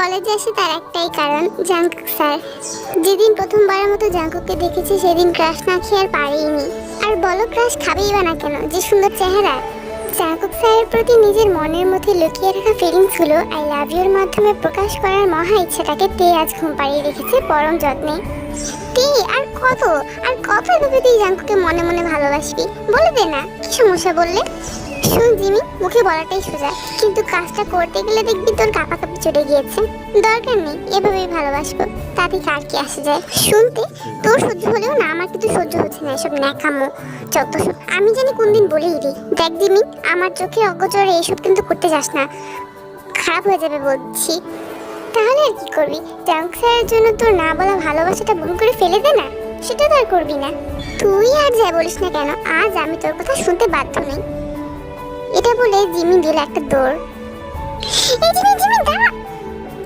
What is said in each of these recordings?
কলেজে আসে তার একটাই কারণ, জাঙ্কুক স্যার। যেদিন প্রথমবারের মতো জাঙ্কুককে দেখেছি সেদিন ক্রাশ না খেয়ে আর পারিনি। আর বলো ক্রাশ খাবেই বা না কেন, যে সুন্দর চেহারা। জাঙ্কুক স্যারের প্রতি নিজের মনের মধ্যে লুকিয়ে রাখা ফিলিংস গুলো আই লাভ ইউর মাধ্যমে প্রকাশ করার মহা ইচ্ছাটাকে তে আজ ঘুম পাড়িয়ে রেখেছে পরম যত্নে। তে আর কত এভাবে তুই জাঙ্কুকে মনে মনে ভালোবাসবি, বলে দে না, কি সমস্যা বললে? শুন জিমি, মুখে বলাটাই সোজা, কিন্তু কাজটা করতে গেলে দেখবি তোর কাঁপাকাঁপি চড়ে গিয়েছে। দরকার নেই, এভাবেই ভালোবাসবো, তাতে কার কি আসে যায়। শুনতে তোর সহ্য হলেও না, আমার কিন্তু সহ্য হচ্ছে না এসব ন্যাকামো যত সব। আমি জানি কোন দিন বলেই রে, দেখ জিমি, আমার চোখে অগোচরে এসব কিন্তু করতে যাস না, খারাপ হয়ে যাবে বলছি। তাহলে আর কি করবি? জাঙ্কুক স্যারের জন্য তোর না বলা ভালোবাসাটা ভুল করে ফেলে দে না, সেটা তো আর করবি না। তুই আর যাই বলিস না কেন, আজ আমি তোর কথা শুনতে বাধ্য নই। এটা বলে জিমি দিল একটা দৌড়। এই জিমি দাঁড়া,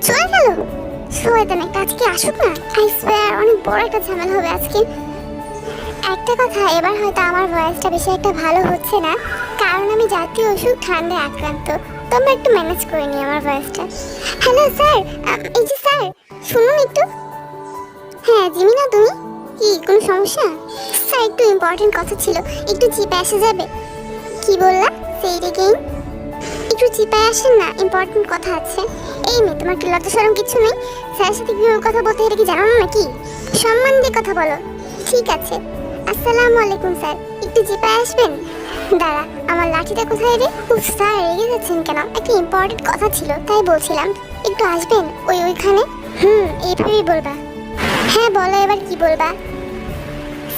চলে গেল। শোয়েতাম একটা আজকে আসুক না, আই সোয়ার অনেক বড় একটা ঝামেলা হবে আজকে। একটা কথা, এবার হয়তো আমার ভয়েসটা বেশি একটা ভালো হচ্ছে না, কারণ আমি জাতীয় ওষুধ ঠান্ডায় আক্রান্ত। তোমরা একটু ম্যানেজ করে নিই আমার ভয়েসটা। হ্যালো স্যার, এই যে স্যার, শুনুন একটু। হ্যাঁ জিমি, না তুমি কি কোনো সমস্যা? স্যার একটু ইম্পর্টেন্ট কথা ছিল, একটু জিপে আসা যাবে? কি বললা? সেই রেগেই একটু চিপায় আসেন না, ইম্পর্টেন্ট কথা আছে। এই মেয়ে, তোমার কি লজ্জা শরম কিছু নেই? স্যারের সাথে কিভাবে কথা বলতে এটা কি জানো না নাকি? সম্মান দিয়ে কথা বলো। ঠিক আছে, আসসালামু আলাইকুম স্যার, একটু চিপায় আসবেন? দাঁড়া, আমার লাঠিটা কোথায় রে? স্যার রেগে যাচ্ছেন কেন? একটা ইম্পর্টেন্ট কথা ছিল তাই বলছিলাম। একটু আসবেন ওইখানে? এইভাবেই বলবা। হ্যাঁ বলো, এবার কি বলবা?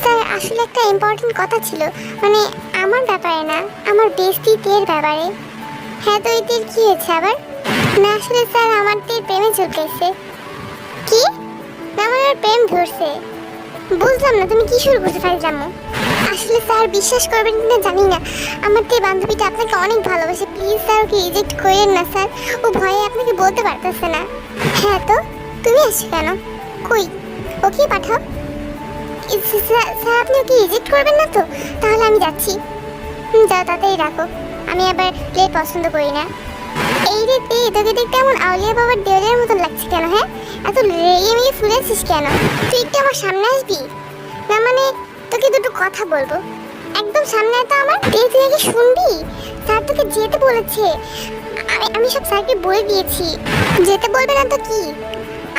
স্যার আসলে একটা ইম্পর্টেন্ট কথা ছিল, মানে আমার ব্যাপারে না, আমার বেস্টি তের ব্যাপারে। হ্যাঁ তো এদের কি হয়েছে আবার? না আসলে স্যার আমার তের প্রেমে চলতেছে। কি? না আমার প্রেম ধরছে? বুঝলাম না, তুমি কি শুরু করতে পারি জানো? আসলে স্যার বিশ্বাস করবেন কিনা জানি না, আমার তে বান্ধবীটা আপনাকে অনেক ভালোবাসে। প্লিজ স্যার ওকে রিজেক্ট করেন না স্যার, ও ভয়ে আপনাকে বলতে পারতেছে না। হ্যাঁ তো তুমি আসছো কেন? কই, ওকে পাঠাও। স্যার আপনি ওকে রিজেক্ট করবেন না তো? তাহলে আমি যাচ্ছি। যাও, তাড়াতাড়ি রাখো, আমি আবার লেট পছন্দ করি না। এই রে তে, তোকে দেখতে এমন আউলিয়া বাবার দেওয়ালের মতন লাগছে কেন? হ্যাঁ, এত রেগে মেগে ফুলেছিস কেন? তুই একটু আমার সামনে আসবি না? মানে তোকে দুটো কথা বলবো, একদম সামনে তো আমার। তুই আগে শুনবি? স্যার তোকে যেতে বলেছে। আমি সব স্যারকে বলে দিয়েছি, যেতে বলবে না তো কি?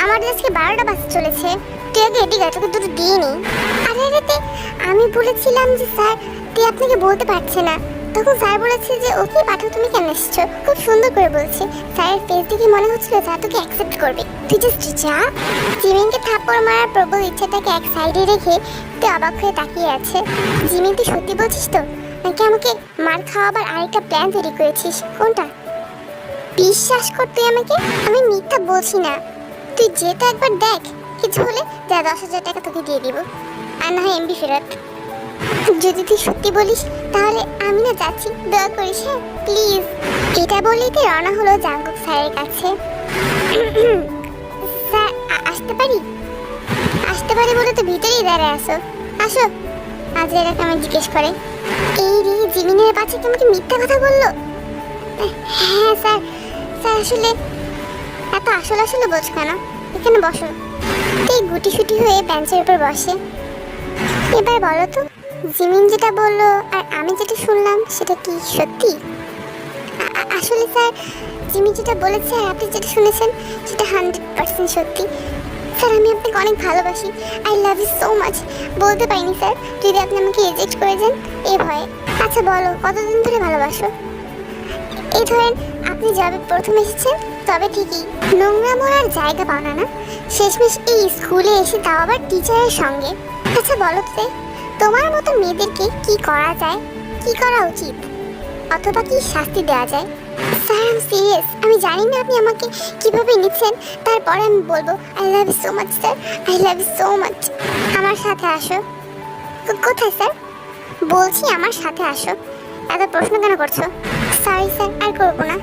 আমার আজকে 12টা বাজে চলেছে, তুই আগে এদিকে তোকে দুটো দিয়ে নি। আরে তে, আমি বলেছিলাম যে স্যার তুই আপনাকে বলতে পারছে না, তখন স্যার বলেছে যে ওকে পাঠাও, তুমি কেন এসছো? খুব সুন্দর করে বলছে। স্যারের ফেস দেখে মনে হচ্ছিল স্যার তোকে অ্যাকসেপ্ট করবে। তুই জাস্ট যা। জিমিনকে থাপ্পড় মারার প্রবল ইচ্ছাটাকে এক সাইডে রেখে তুই অবাক হয়ে তাকিয়ে আছে। জিমিন, তুই সত্যি বলছিস তো, নাকি আমাকে মার খাওয়াবার আরেকটা প্ল্যান তৈরি করেছিস? কোনটা? বিশ্বাস কর তুই আমাকে, আমি মিথ্যা বলছি না। তুই যেটা একবার দেখ, কিছু হলে যা 10,000 টাকা তোকে দিয়ে দিব, আর না হয় এমবি ফেরত। যদি তুই সত্যি বলিস তাহলে আমি না যাচ্ছি, দয়া করিস, হ্যাঁ প্লিজ। এটা বলেই তো রওনা হলো জাঙ্কুক স্যারের কাছে। স্যার আসতে পারি? আসতে পারি বলে তো ভিতরেই দাঁড়ায় আসো, আসো। আজ এরকম আমি জিজ্ঞেস করে, এই রে জিমিনের পাশে তোমাকে মিথ্যা কথা বললো? হ্যাঁ স্যার, স্যার আসলে এত আসলে বলছো কেন? এখানে বসো। এই গুটি সুটি হয়ে বেঞ্চের উপর বসে। এবার বলো তো, জিমিন যেটা বললো আর আমি যেটা শুনলাম সেটা কি সত্যি? আসলে স্যার জিমি যেটা বলেছে আর আপনি যেটা শুনেছেন সেটা 100% সত্যি। স্যার আমি আপনাকে অনেক ভালোবাসি, I love you so much. বলতে পারিনি স্যার, যদি আপনি আমাকে রিজেক্ট করে যান এ ভয়ে। আচ্ছা বলো, কতদিন ধরে ভালোবাসো? এই ধরেন আপনি যবে প্রথম এসেছেন তবে ঠিকই নোংরা মরার জায়গা পাও না, শেষমেশ এই স্কুলে এসে তাও আবার টিচারের সঙ্গে। আচ্ছা বলো তো, তোমার মতো মেয়েদেরকে কি করা যায়, কি করা উচিত, অথবা কি শাস্তি দেওয়া যায়? স্যার আই এম সিরিয়াস, আমি জানি না আপনি আমাকে কিভাবে নিচ্ছেন, তারপরে আমি বলবো I love you so much sir, I love you so much. আমার সাথে আসো। কোথায় স্যার? বলছি আমার সাথে আসো। এত প্রশ্ন কেন করছো? সরি স্যার, আর করবো না।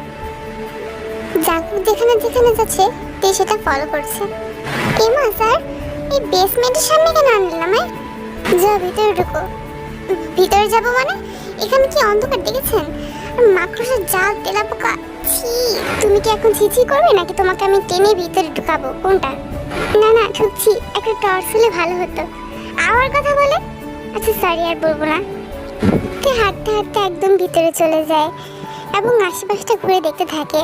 জাঙ্কুক যেখানে যেখানে যাচ্ছে তে সেটা ফলো করছে। এমা স্যার, এই বেসমেন্টের সামনে কেন আনলেন আমায়? যা ভিতরে ঢুকো। ভিতরে যাবো মানে? এখানে কি অন্ধকার দেখেছেন? মাকড়সার জাল, তেলাপোকা, ছি, তুমি কি এখন ছিছি করবে নাকি তোমাকে আমি টেনে ভিতরে ঢুকাবো? কোনটা? না না, ঢুকছি। একটা টর্চ হলে ভালো হতো। আমার কথা বলে? আচ্ছা সরি, আর বলবো না। তে হাঁটতে হাঁটতে একদম ভিতরে চলে যায় এবং আশেপাশটা ঘুরে দেখতে থাকে।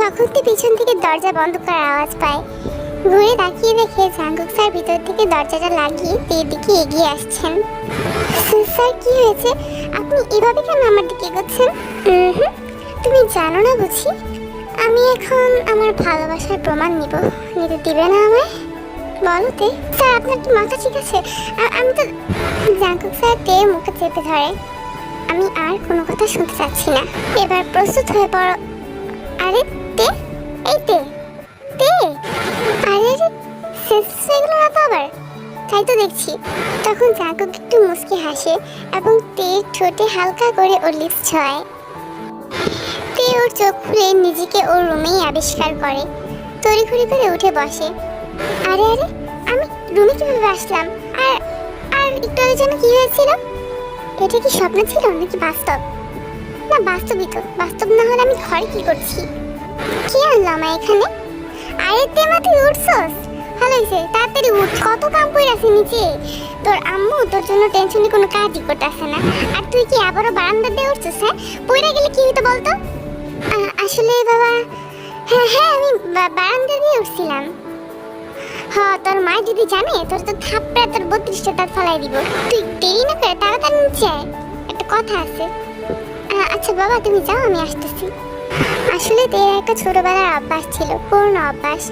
তখন তো পিছন থেকে দরজা বন্ধ করার আওয়াজ পায়। ঘুরে তাকিয়ে দেখে জাঙ্কুক স্যার ভিতর থেকে দরজাটা লাগিয়ে তের দিকে এগিয়ে আসছেন। স্যার কি হয়েছে? আপনি এভাবে কেন আমার দিকে এগোচ্ছেন? তুমি জানো না বুঝি? আমি এখন আমার ভালোবাসার প্রমাণ নিতে দিবে না আমায়? বলো তে। স্যার আপনার কি মাথা ঠিক আছে? আমি তো। জাঙ্কুক স্যার তে মুখে চেপে ধরে। আমি আর কোনো কথা শুনতে চাচ্ছি না, এবার প্রস্তুত হয়ে পড়ো। আরে তে, এই তে তে, আরে শেষ হয়ে গেল না তো আবার? তাই তো দেখছি। তখন জাঙ্কুক একটু মুচকি হাসে এবং তের ঠোঁটে হালকা করে ওর লিপস ছোঁয়। তে ওর চোখ খুলে নিজেকে ওর রুমেই আবিষ্কার করে। তড়িঘড়ি করে উঠে বসে। আরে আরে, আমি রুমে কিভাবে আসলাম? আর আর একটু আগে যেন কি হয়েছিল? এটা কি স্বপ্ন ছিল নাকি বাস্তব? না বাস্তবই তো। বাস্তব না হলে আমি ঘরে কি করছি? কি আনলো আমায় এখানে? আরে তেমা তুই উঠছস? ভালো হয়েছে, তাড়াতাড়ি উঠ। কত কাম করে আছে নিচে। তোর আম্মু তোর জন্য টেনশনে কোনো কাজই করতেছে না। আর তুই কি আবারও বারান্দা দিয়ে উঠছিস? হ্যাঁ, পড়ে গেলে কি হতো বলতো? আসলে বাবা, হ্যাঁ হ্যাঁ, আমি বারান্দা দিয়ে উঠছিলাম। হ্যাঁ, তোর মা যদি জানে তোর তো থাপড়া তোর 32টা দাঁত ফালাই দিব। তুই দেরি না করে তাড়াতাড়ি নিচে আয়, একটা কথা আছে। আচ্ছা বাবা, তুমি যাও, আমি আসতেছি। আসলে তের একটা ছোটবেলার অভ্যাস ছিল, পুরনো অভ্যাস।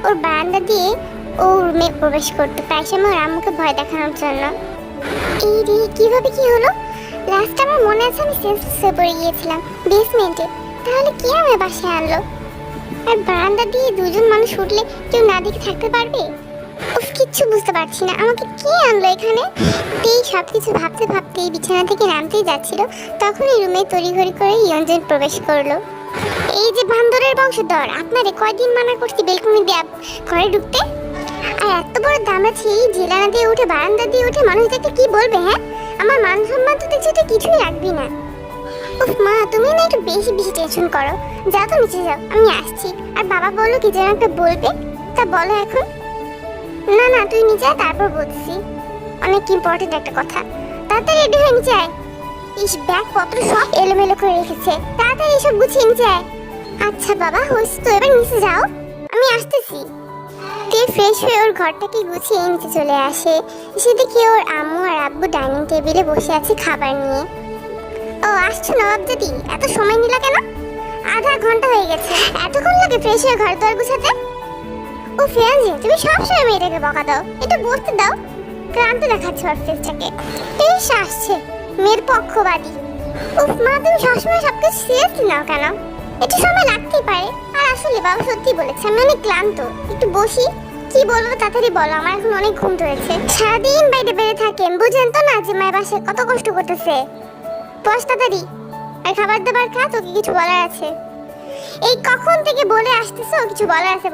ওর বারান্দা দিয়ে ও রুমে প্রবেশ করতো প্রায় সময় ওর আম্মুকে ভয় দেখানোর জন্য। এই রে, কিভাবে কি হলো? লাস্ট আমার মনে আছে আমি সেন্সলেস হয়ে পড়ে গিয়েছিলাম বেসমেন্টে। তাহলে কি আমার বাসায় আনলো? আর বারান্দা দিয়ে দুজন মানুষ উঠলে কেউ না দেখে থাকতে পারবে? উফ, কিচ্ছু বুঝতে পারছি না, আমাকে কে আনলো এখানে? এই সব কিছু ভাবতে ভাবতে বিছানা থেকে নামতেই যাচ্ছিল, তখনই রুমে তড়িঘড়ি করে ইয়ঞ্জন প্রবেশ করলো। এই যে বান্দরের বংশধর, আপনারে কয়দিন মানা করছি বেলকনি দিয়ে ঘরে ঢুকতে? আর এত বড় দামড়া ছেই জেলানা দিয়ে উঠে বারান্দা দিয়ে উঠে মানুষ দেখতে কি বলবে? হ্যাঁ, আমার মান সম্মান তো দেখছি তুই কিছুই রাখবি না। উফ মা, তুমি না একটু বেশি বেশি টেনশন করো। যাও তো নিচে যাও, আমি আসছি। আর বাবা বললো কি যেন একটা বলবে, তা বলো এখন। না না, তুই নিচে আয়, তারপর বলছি। অনেক ইম্পর্টেন্ট একটা কথা। তাড়াতাড়ি রেডি হয়ে নিচে আয়। ইস, ব্যাগপত্র সব এলোমেলো করে রেখেছে, তাড়াতাড়ি এসব গুছিয়ে নিচে আয়। আচ্ছা বাবা, হয়েছে তো, এবার নিচে যাও, আমি আসতেছি। তে ফ্রেশ হয়ে ওর ঘরটাকে গুছিয়ে নিচে চলে আসে। সেদিকে ওর আম্মু আর আব্বু ডাইনিং টেবিলে বসে আছে খাবার নিয়ে। ও আসছো নবাব জাদি, এত সময় নিলা কেন? আধা ঘন্টা হয়ে গেছে। এতক্ষণ লাগে ফ্রেশ হয়ে ঘর দুয়ার গুছাতে? ও ফিয়ান্সি, তুমি সবসময় মেয়েটাকে বকা দাও, এটা বলতে দাও। ক্লান্ত দেখাচ্ছে ওর ফেসটাকে। বেশ আসছে মেয়ের পক্ষবাদী। উফ মা, তুমি সবসময় সবকিছু সিরিয়াসলি নাও কেন? একটু সময় লাগতেই পারে। আর আসলে বাবা সত্যি বলেছে, আমি অনেক ক্লান্ত, একটু বসি। কি বলবো তাড়াতাড়ি বলো, আমার এখন অনেক ঘুম ধরেছে। সারাদিন বাইরে বেড়ে থাকেন, বুঝেন তো না যে মায়ের বাসায় কত কষ্ট করতেছে। বস তাড়াতাড়ি, আর খাবার দাবার খা, তোকে কিছু বলার আছে। এই কখন থেকে বলে আসতেছো কিছু বলার আছে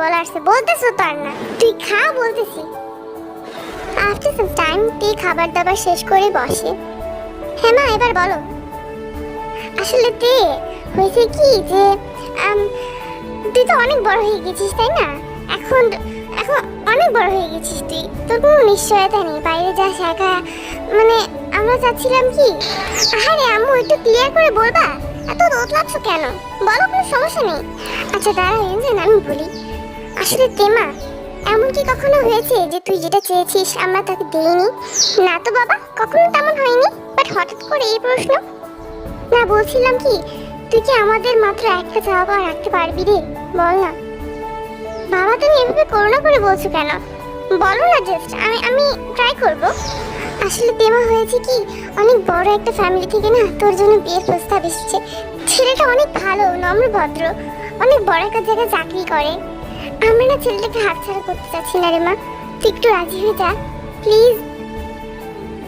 বলতেছো তো আর না। তুই খা বলতেছি। আফটার সাম টাইম তে খাবার দাবার শেষ করে বসে। হ্যাঁ মা, এবার বলো। আসলে তে হয়েছে কি যে তুই তো অনেক বড় হয়ে গেছিস, তাই না? এখন এখন অনেক বড় হয়ে গেছিস তুই, তোর কোনো নিশ্চয়তা নেই, বাইরে যাস একা। মানে আমরা চাচ্ছিলাম কি, আরে আম্মু একটু ক্লিয়ার করে বলবা? এত দোতলাচ্ছ কেন? বলো, কোনো সমস্যা নেই। আচ্ছা দাঁড়া ইঞ্জিন, আমি বলি। আসলে তেমা, এমন কি কখনো হয়েছে যে তুই যেটা চেয়েছিস আমরা তাকে দেইনি? না তো বাবা, কখনো তেমন হয়নি। বাট হঠাৎ করে এই প্রশ্ন? না, বলছিলাম কি, তুই কি আমাদের মাত্র একটা চাওয়া রাখতে পারবি রে? বল না বাবা, তুমি এভাবে করোনা করে বলছো কেন? বলো না, জাস্ট আমি ট্রাই করব। আসলে তেমা হয়েছে কি, অনেক বড় একটা ফ্যামিলি থেকে না তোর জন্য বিয়ের প্রস্তাব এসেছে। ছেলেটা অনেক ভালো, নম্র ভদ্র, অনেক বড় একটা জায়গায় চাকরি করে। আমরা না ছেলেটাকে হাতছাড়া করতে চাচ্ছি না রে মা, তুই একটু রাজি হয়ে যা প্লিজ।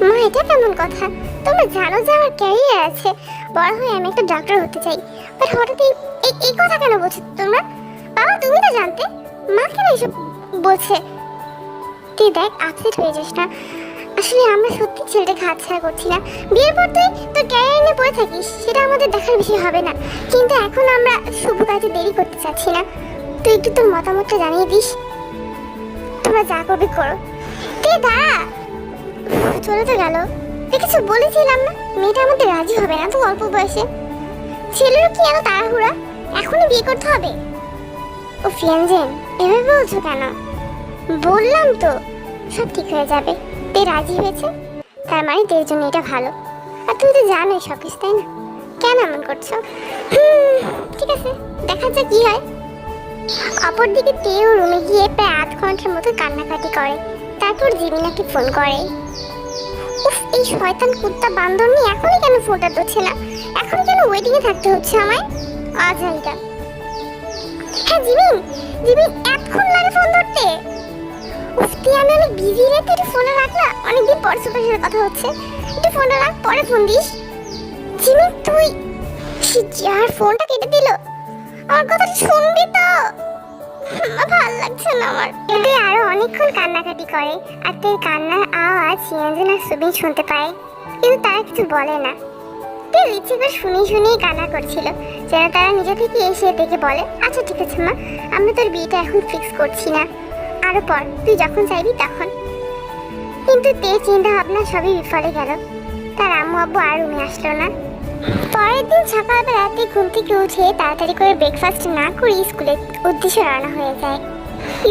মা, এটা কেমন কথা? তোমরা জানো যে আমার ক্যারিয়ার আছে, বড় হয়ে আমি একটা ডাক্তার হতে চাই। বাট হঠাৎ এই কথা কেন বলছো তোমরা? বাবা, তুমি তো জানতে, মা কেন এসব বলছে? তুই দেখ, আপসেট হয়ে যাস না। আসলে আমরা সত্যি ছেলেটাকে হাতছাড়া করছি না। বিয়ের পর তুই তোর ক্যারিয়ার নিয়ে পড়ে থাকিস, সেটা আমাদের দেখার বিষয় হবে না। কিন্তু এখন আমরা শুভ কাজে দেরি করতে চাচ্ছি না। তুই একটু তোর মতামতটা জানিয়ে দিস। তোমরা যা করবে করো। তুই দাঁড়া, চলে তো গেল। তুই কিছু বলেছিলাম না, মেয়েটা আমাদের রাজি হবে না তো অল্প বয়সে। ছেলেরও কি এত তাড়াহুড়া, এখনই বিয়ে করতে হবে? ও ফিয়ানজেন, এভাবে বলছো কেন? বললাম তো সব ঠিক হয়ে যাবে। তে রাজি হয়েছে, তার মানে তের জন্য এটা ভালো। আর তুমি তো জানোই সব কিছু, তাই না? কেন এমন করছো? ঠিক আছে, দেখা যাক কি হয়। অপরদিকে তেও রুমে গিয়ে প্রায় 8 ঘন্টার মতো কান্নাকাটি করে। তারপর জিমিনাকে ফোন করে। উফ, এই শয়তান কুত্তা বান্দর নিয়ে এখনই কেন ফোনটা ধরছে না? এখন কেন ওয়েটিং এ থাকতে হচ্ছে আমায়? আজাইরা। হ্যাঁ জিমিন, জিমিন এতক্ষণ লাগে ফোন ধরতে? উফ, তুই আমি অনেক বিজি রে, তুই ফোনে রাখ না, অনেকদিন পর সুপার সাথে কথা হচ্ছে। একটু ফোনটা রাখ, পরে ফোন দিস। জিমিন তুই, আর ফোনটা কেটে দিল। আমার কথা শুনবি তো? ভালো লাগছে না আমার। এতে আরো অনেকক্ষণ কান্নাকাটি করে, আর তাই কান্নার আওয়াজ সিয়ানজেন আর সুবিন শুনতে পায়, কিন্তু তারা কিছু বলে না। তুই ইচ্ছে করে শুনেই কান্না করছিল, যেন তারা নিজে থেকে এসে দেখে বলে, আচ্ছা ঠিক আছে মা, আমরা তোর বিয়েটা এখন ফিক্স করছি না, আরো পর, তুই যখন চাইবি তখন। কিন্তু তে চিন্তা ভাবনা সবই বিফলে গেল। তার আম্মু আব্বু আর রুমে আসলো না। পরের দিন সকালবেলাতে ঘুম থেকে উঠে তাড়াতাড়ি করে ব্রেকফাস্ট না করে স্কুলের উদ্দেশ্যে রওনা হয়ে যায়।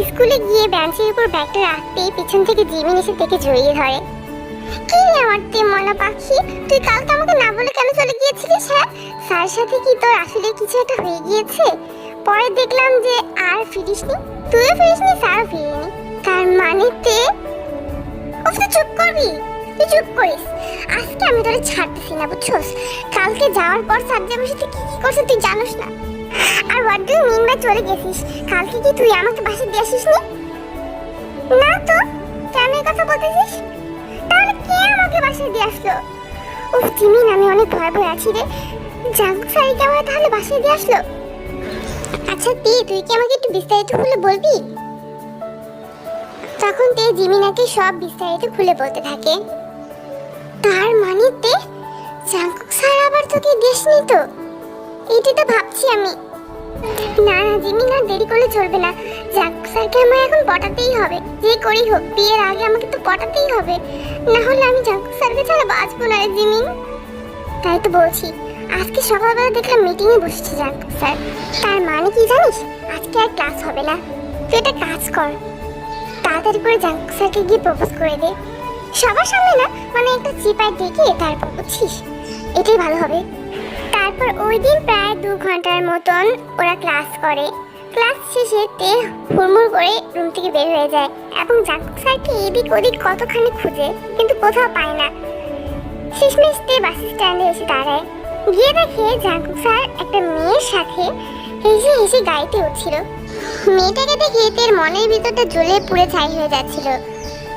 স্কুলে গিয়ে বেঞ্চের উপর ব্যাগটা রাখতেই পিছন থেকে জিমিন এসে দেখে জড়িয়ে ধরে। কি রে আমার মনা পাখি, তুই কালকে আমাকে না বলে কেন চলে গিয়েছিলিস? হ্যাঁ, স্যারের সাথে কি তোর আসলে কিছু একটা হয়ে গিয়েছে? পরে দেখলাম যে আর ফিরিসনি, তুইও ফিরিসনি, স্যারও ফিরিনি। তার মানে তে, তুই চুপ করবি? তুই চুপ করিস, আজকে আমি তোরে ছাড়তেছি না, বুঝছস? কালকে যাওয়ার পর স্যার যে আমার সাথে কি কি করছে তুই জানোস না। আর what do you mean by চলে গেছিস? কালকে কি তুই আমাকে বাসায় দিয়ে আসিসনি? না তো, কেন এই কথা বলতেছিস? তাহলে কে আমাকে বাসায় দিয়ে আসলো? উফ জিমিন, আমি অনেক ভয় আছি রে। জাঙ্কুক স্যার কে আমার তাহলে বাসায় দিয়ে আসলো? আচ্ছা তুই কি আমাকে একটু বিস্তারিত খুলে বলবি? তখন তে জিমিনাকে সব বিস্তারিত খুলে বলতে থাকে। তার মানে তে জাঙ্কুক স্যার আবার তোকে দেশনি তো? এইটা তো ভাবছি আমি। না না জিমিন, আর দেরি করলে চলবে না। জাঙ্কুক স্যারকে আমার এখন পটাতেই হবে, যে করেই হোক বিয়ের আগে আমাকে তো পটাতেই হবে, না হলে আমি জাঙ্কুক স্যারকে ছাড়া বাঁচবো না রে জিমিন। তাই তো বলছি, আজকে সকালবেলা দেখলাম মিটিংয়ে বসেছে জাঙ্কুক স্যার। তার মানে কি জানিস, আজকে আর ক্লাস হবে না। তুই একটা কাজ কর, তাড়াতাড়ি করে জাঙ্কুক স্যারকে গিয়ে প্রপোজ করে দে। সবার সামনে না, মানে একটা চিপায় ডেকে তারপর, বুঝছিস? এটাই ভালো হবে। তারপর ওই দিন প্রায় 2 ঘন্টার মতন ওরা ক্লাস করে। ক্লাস শেষে তে হুড়মুড় করে রুম থেকে বের হয়ে যায় এবং জাঙ্কুক স্যারকে এদিক ওদিক কতখানি খুঁজে, কিন্তু কোথাও পায় না। শেষমেশ তে বাস স্ট্যান্ডে এসে দাঁড়ায়। গিয়ে দেখে জাঙ্কুক স্যার একটা মেয়ের সাথে হেসে হেসে গাড়িতে উঠছিল। মেয়েটাকে দেখে তের মনের ভিতরটা জ্বলে পুড়ে ছাই হয়ে যাচ্ছিল।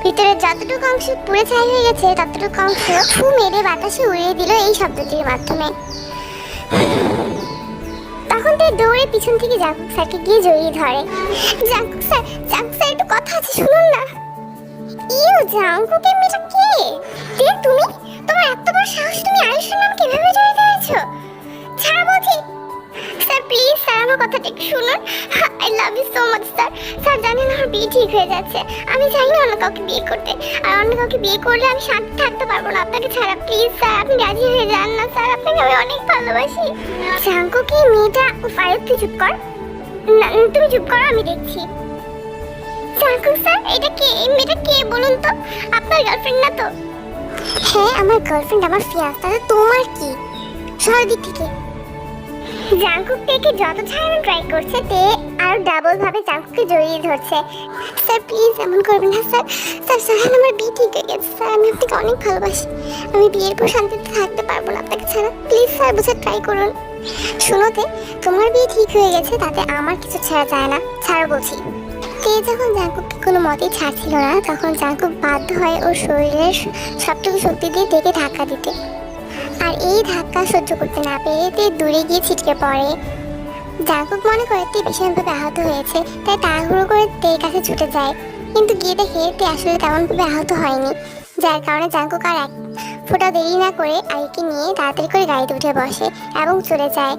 ভিতরে যতটুকু অংশ পুড়ে ছাই হয়ে গেছে, ততটুকু অংশ ফু মেরে বাতাসে উড়িয়ে দিল এই শব্দটির মাধ্যমে। তখন তে দৌড়ে পিছন থেকে জাঙ্কুক স্যারকে গিয়ে জড়িয়ে ধরে। জাঙ্কুক স্যার একটু কথা আছে, শুনুন না। ইউ, জাঙ্কুকের মেয়েটা কে? তে তুমি, তোমার এত বড় সাহস, তুমি আয়ুষের নামকে এভাবে জড়িয়ে ধরেছো? ছাড় বলছি। স্যার প্লিজ, স্যার আমার কথাটা একটু শুনুন। I love you so much sir. Sir জানেন আমার বিয়ে ঠিক হয়ে যাচ্ছে, আমি চাই না অন্য কাউকে বিয়ে করতে, আর অন্য কাউকে বিয়ে করলে আমি শান্তি থাকতে পারবো না আপনাকে ছাড়া। প্লিজ স্যার, আপনি রাজি হয়ে যান না স্যার, আপনাকে আমি অনেক ভালোবাসি। জাঙ্কুকে মেয়েটা, ফারুক তুই চুপ কর। না তুমি চুপ করো, আমি দেখছি। জাঙ্কুক স্যার, এটা কে? এই মেয়েটা কে বলুন তো? আপনার গার্লফ্রেন্ড না তো? হ্যাঁ আমার গার্লফ্রেন্ড, আমার ফিয়ান্স। তাহলে তোমার কি? সবার দিক থেকে জাঙ্কুক থেকে যত ছাড়ানো ট্রাই করছে, তে আরো ডাবল ভাবে জাঙ্কুককে জড়িয়ে ধরছে। স্যার প্লিজ এমন করবেন না স্যার। স্যার আমার বিয়ে ঠিক হয়ে গেছে স্যার, আমি আপনাকে অনেক ভালোবাসি, আমি বিয়ের পর শান্তিতে থাকতে পারবো না আপনাকে ছাড়া। প্লিজ স্যার বোঝার ট্রাই করুন। শুনোতে, তোমার বিয়ে ঠিক হয়ে গেছে, তাতে আমার কিছু ছাড়া যায় না, ছাড়ো বলছি। তে যখন জাঙ্কুককে কোনো মতেই ছাড়ছিল না, তখন জাঙ্কুক বাধ্য হয় ওর শরীরের সবটুকু শক্তি দিয়ে টেকে ধাক্কা দিতে। আর এই ধাক্কা সহ্য করতে না পেরে তে দূরে গিয়ে ছিটকে পড়ে। জাঙ্কুক মনে করে তে ভীষণভাবে আহত হয়েছে, তাই তাড়াহুড়ো করে তের কাছে ছুটে যায়, কিন্তু গিয়ে দেখে তে আসলে তেমনভাবে আহত হয়নি। যার কারণে জাঙ্কুক আর এক ফোঁটা দেরি না করে আইকে নিয়ে তাড়াতাড়ি করে গাড়িতে উঠে বসে এবং চলে যায়।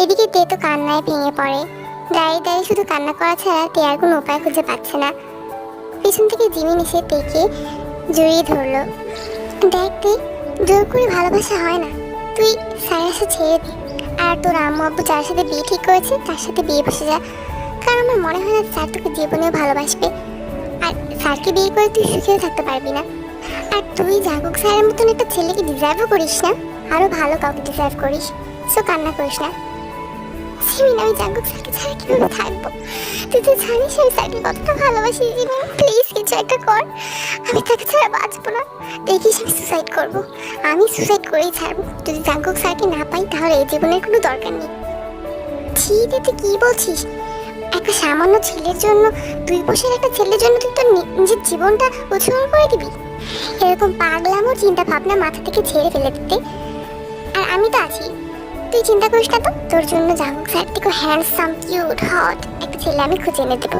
এদিকে তে তো কান্নায় ভেঙে পড়ে। দাঁড়িয়ে দাঁড়িয়ে শুধু কান্না করা ছাড়া তে আর কোনো উপায় খুঁজে পাচ্ছে না। পিছন থেকে জিমিন এসে তেকে জড়িয়ে ধরলো। দেখ তে, জোর করে ভালোবাসা হয় না, তুই স্যারের সাথে ছেড়ে দে, আর তোর আম্মু আব্বু যার সাথে বিয়ে ঠিক করেছে তার সাথে বিয়ে বসে যা। কারণ আমার মনে হয় না স্যার তোকে জীবনেও ভালোবাসবে, আর স্যারকে বিয়ে করে তুই সুখেও থাকতে পারবি না। আর তুই জাঙ্কুক স্যারের মতন একটা ছেলেকে ডিজার্ভও করিস না, আরো ভালো কাউকে ডিজার্ভ করিস। সো কান্না করিস না। জিমিন, আমি জাঙ্কুক স্যারকে ছাড়া কিভাবে থাকবো? তুই তো জানিস আমি স্যারকে কতটা ভালোবাসি। জিমিন প্লিজ কিছু একটা কর, আমি তাকে ছাড়া বাঁচবো না। দেখিস আমি সুসাইড করবো, আমি সুসাইড করেই ছাড়বো। যদি জাঙ্কুক স্যারকে না পাই তাহলে এই জীবনের কোনো দরকার নেই। ছি, তুই কি বলছিস? একটা সামান্য ছেলের জন্য, 2 বছরের একটা ছেলের জন্য তুই তোর নিজের জীবনটা উৎসর্গ করে দিবি? এরকম পাগলামো চিন্তা ভাবনা মাথা থেকে ঝেড়ে ফেলে দিতে। আর আমি তো আছি, তুই চিন্তা করিস না তো। তোর জন্য জাঙ্কুক স্যার থেকে হ্যান্ডসাম কিউট হট একটা ছেলে আমি খুঁজে এনে দেবো।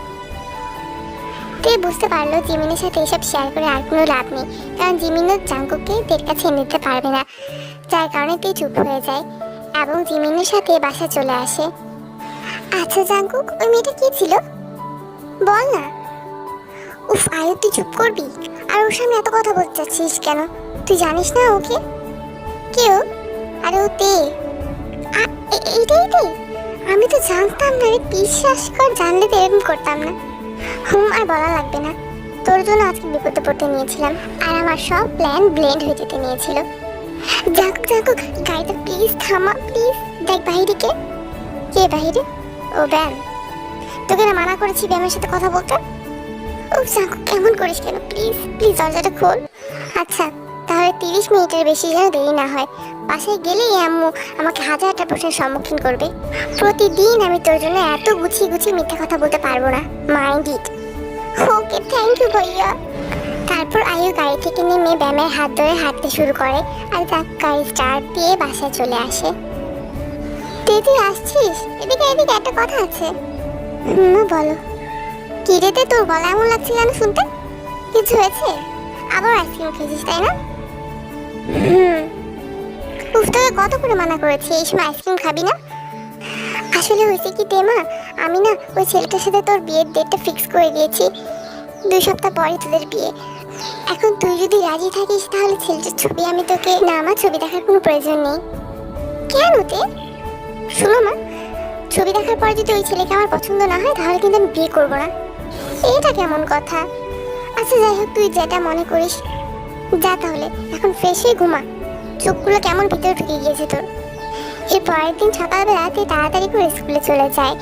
তুই বুঝতে পারলো জিমিনের সাথে এসব শেয়ার করে আর কোনো লাভ নেই, কারণ জিমিনও জাঙ্কুককে তের কাছে এনে দিতে পারবে না। যার কারণে তুই চুপ হয়ে যায় এবং জিমিনের সাথে বাসা চলে আসে। আচ্ছা জাঙ্কুক, ওই মেয়েটা কি ছিল বল না। উফ আয়ু, তুই চুপ করবি? আর ওর সামনে এত কথা বলতে চাচ্ছিস কেন? তুই জানিস না ওকে? কেউ? আরে ও তে। এইটাই তে? আমি তো জানতাম না রে, বিশ্বাস কর, জানলে তো এরকম করতাম না। আর বলা লাগবে না, তোর জন্য আজকে বিপদে পড়তে নিয়েছিলাম, আর আমার সব প্ল্যান ব্লেন্ড হয়ে যেতে নিয়েছিল। জাঙ্কুক জাঙ্কুক, গাড়িটা প্লিজ থামা, প্লিজ। দেখ বাহিরে কে। কে বাহিরে? ও ব্যাম। তোকে না মানা করেছি ব্যামের সাথে কথা বলতে? ও জাঙ্কুক, কেমন করিস কেন? প্লিজ প্লিজ দরজাটা খোল। আচ্ছা তাহলে 30 মিনিটের বেশি যেন দেরি না হয়। বাসায় গেলেই আম্মু আমাকে হাজারটা প্রশ্নের সম্মুখীন করবে। প্রতিদিন আমি তোর জন্য এত গুছিয়ে গুছিয়ে মিথ্যা কথা বলতে পারবো না। Mind it. Okay thank you ভাইয়া। তারপর আয়ু গাড়ি থেকে নেমে ব্যামের হাত ধরে হাঁটতে শুরু করে, আর গাড়ি স্টার্ট দিয়ে বাসায় চলে আসে। তুই আসছিস? এদিকে এদিকে একটা কথা আছে। বলো। কি রেতে, তোর গলা এমন লাগছে কেন শুনতে? কিছু হয়েছে? আবার আইসক্রিম খেয়েছিস তাই না? উফ, তোকে কত করে মানা করেছি এই সময় আইসক্রিম খাবি না। আসলে হয়েছে কি তেমা, আমি না ওই ছেলেটার সাথে তোর বিয়ের ডেটটা ফিক্স করে দিয়েছি। 2 সপ্তাহ পরে তোদের বিয়ে। এখন তুই যদি রাজি থাকিস তাহলে ছেলেটার ছবি আমি তোকে। না, আমার ছবি দেখার কোনো প্রয়োজন নেই। কেন তে? শোনো মা, ছবি দেখার পর যদি ওই ছেলেকে আমার পছন্দ না হয় তাহলে কিন্তু আমি বিয়ে করবো না। এটা কেমন কথা? আচ্ছা যাই হোক, তুই যেটা মনে করিস। যা তাহলে, এখন ফ্রেশ হয়ে ঘুমা। চোখগুলো কেমন ভিতরে ঢুকে গিয়েছে তোর। এর পরের দিন সকালবেলা তুই তাড়াতাড়ি করে স্কুলে চলে যায়।